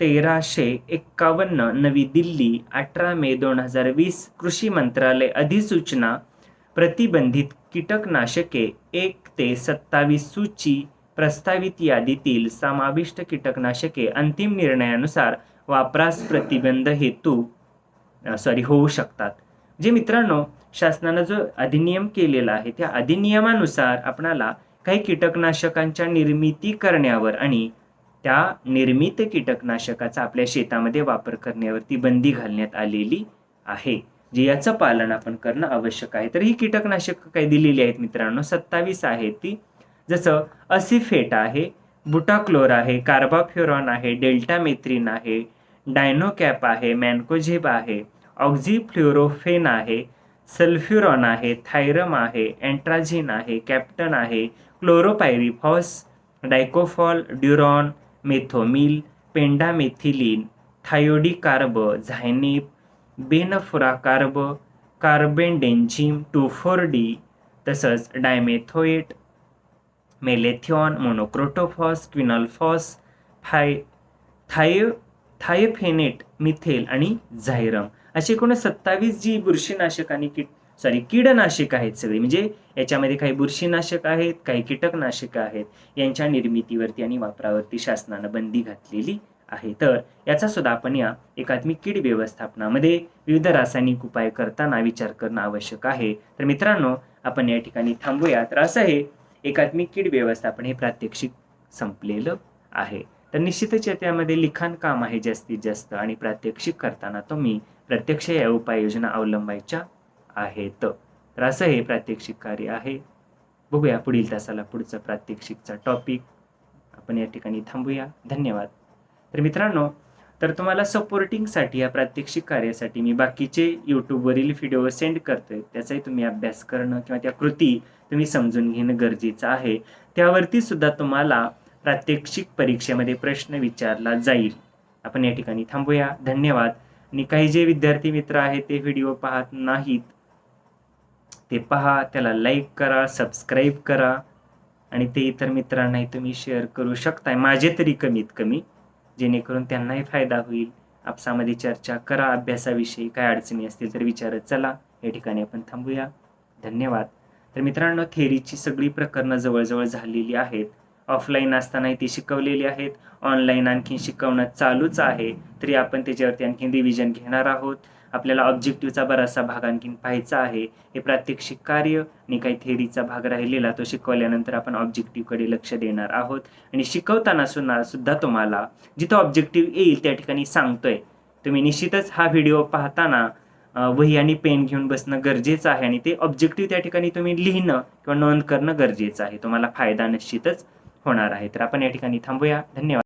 1351 नवी दिल्ली 18 मे 2020 कृषी मंत्रालय अधिसूचना प्रतिबंधित कीटकनाशके 1 ते 27 सूची प्रस्तावित यादीतील समाविष्ट कीटकनाशके अंतिम निर्णयानुसार वापरास प्रतिबंध हेतू होऊ शकतात. जे मित्रांनो, शासनानं जो अधिनियम केलेला आहे त्या अधिनियमानुसार आपणाला काही कीटकनाशकांच्या निर्मिती करण्यावर आणि त्या निर्मित कीटकनाशकाचा आपल्या शेतामध्ये वापर करण्यावरती बंदी घालण्यात आलेली आहे, जे याचं पालन आपण करणं आवश्यक आहे. तर ही कीटकनाशक काही दिलेली आहेत मित्रांनो, 27 आहेत ती. जसं असिफेट आहे, बुटाक्लोर आहे, कार्बाफ्युरॉन आहे, डेल्टामेथ्रिन आहे, डायनोकॅप आहे, मॅन्कोझेब आहे, ऑक्झिफ्लोरोफेन आहे, सल्फ्युरॉन आहे, थायरम आहे, एंट्राझिन आहे, कॅप्टन आहे, क्लोरोपायरिफॉस, डायकोफॉल, ड्युरॉन, मेथोमिल, पेंडामेथिलीन, थायोडिकार्ब, झायनेप, बेनफुराकार्ब, कार्बेंडेन्झिम 2,4-D, तसंच डायमेथोएट, मेलेथिऑन, मोनोक्रोटोफॉस, क्विनॉल्फॉस, थायोफेनेट, मिथेल आणि झायरम अशी एकूण 27 जी बुरशीनाशक आणि कीडनाशक आहेत सगळी. म्हणजे याच्यामध्ये काही बुरशीनाशक आहेत, काही कीटकनाशक आहेत, यांच्या निर्मितीवरती आणि वापरावरती शासनानं बंदी घातलेली आहे. तर याचा सुद्धा आपण या एकात्मिक कीड व्यवस्थापनामध्ये विविध रासायनिक उपाय करताना विचार करणं आवश्यक आहे. तर मित्रांनो, आपण या ठिकाणी थांबूया. तर असं हे एकात्मिक कीड व्यवस्थापन हे प्रात्यक्षिक संपलेलं आहे. तर निश्चितच त्यामध्ये लिखाण काम आहे जास्तीत जास्त, आणि प्रात्यक्षिक करताना तुम्ही प्रत्यक्ष या उपाययोजना अवलंबायच्या आहेत. तर असं हे प्रात्यक्षिक कार्य आहे. बघूया पुढील तासाला पुढचा प्रात्यक्षिकचा टॉपिक. आपण या ठिकाणी थांबूया. धन्यवाद. तर मित्रांनो, तर तुम्हाला सपोर्टिंगसाठी या प्रात्यक्षिक कार्यासाठी मी बाकीचे यूट्यूबवरील व्हिडिओ सेंड करतोय, त्याचाही तुम्ही अभ्यास करणं किंवा त्या कृती तुम्ही समजून घेणं गरजेचं आहे. त्यावरती सुद्धा तुम्हाला प्रात्यक्षिक परीक्षेमध्ये प्रश्न विचारला जाईल. आपण या ठिकाणी थांबूया. धन्यवाद. आणि काही जे विद्यार्थी मित्र आहेत ते व्हिडिओ पाहत नाहीत ते पहा, त्याला लाईक करा, सबस्क्राईब करा आणि ते इतर मित्रांनाही तुम्ही शेअर करू शकताय, माझे तरी कमीत कमी, जेणेकरून त्यांनाही फायदा होईल. आपसामध्ये चर्चा करा, अभ्यासाविषयी काय अडचणी असतील तर विचारत चला. या ठिकाणी आपण थांबूया. धन्यवाद. तर मित्रांनो, थेरीची सगळी प्रकरणं जवळजवळ झालेली आहेत. ऑफलाईन असतानाही ती शिकवलेली आहेत, ऑनलाईन आणखी शिकवणं चालूच आहे. तरी आपण त्याच्यावरती आणखीन रिव्हिजन घेणार आहोत. आपल्याला ऑब्जेक्टिव्हचा बराचसा भाग आणखीन पाहायचा आहे. हे प्रात्यक्षिक कार्य आणि काही थेरीचा भाग राहिलेला तो शिकवल्यानंतर आपण ऑब्जेक्टिव्हकडे लक्ष देणार आहोत. आणि शिकवताना सुद्धा तुम्हाला जिथं ऑब्जेक्टिव्ह येईल त्या ठिकाणी सांगतोय, तुम्ही निश्चितच हा व्हिडिओ पाहताना वही आणि पेन घेऊन बसणं गरजेचं आहे आणि ते ऑब्जेक्टिव्ह त्या ठिकाणी तुम्ही लिहिणं किंवा नोंद करणं गरजेचं आहे. तुम्हाला फायदा निश्चितच होणार आहे. तर आपण या ठिकाणी थांबूया. धन्यवाद.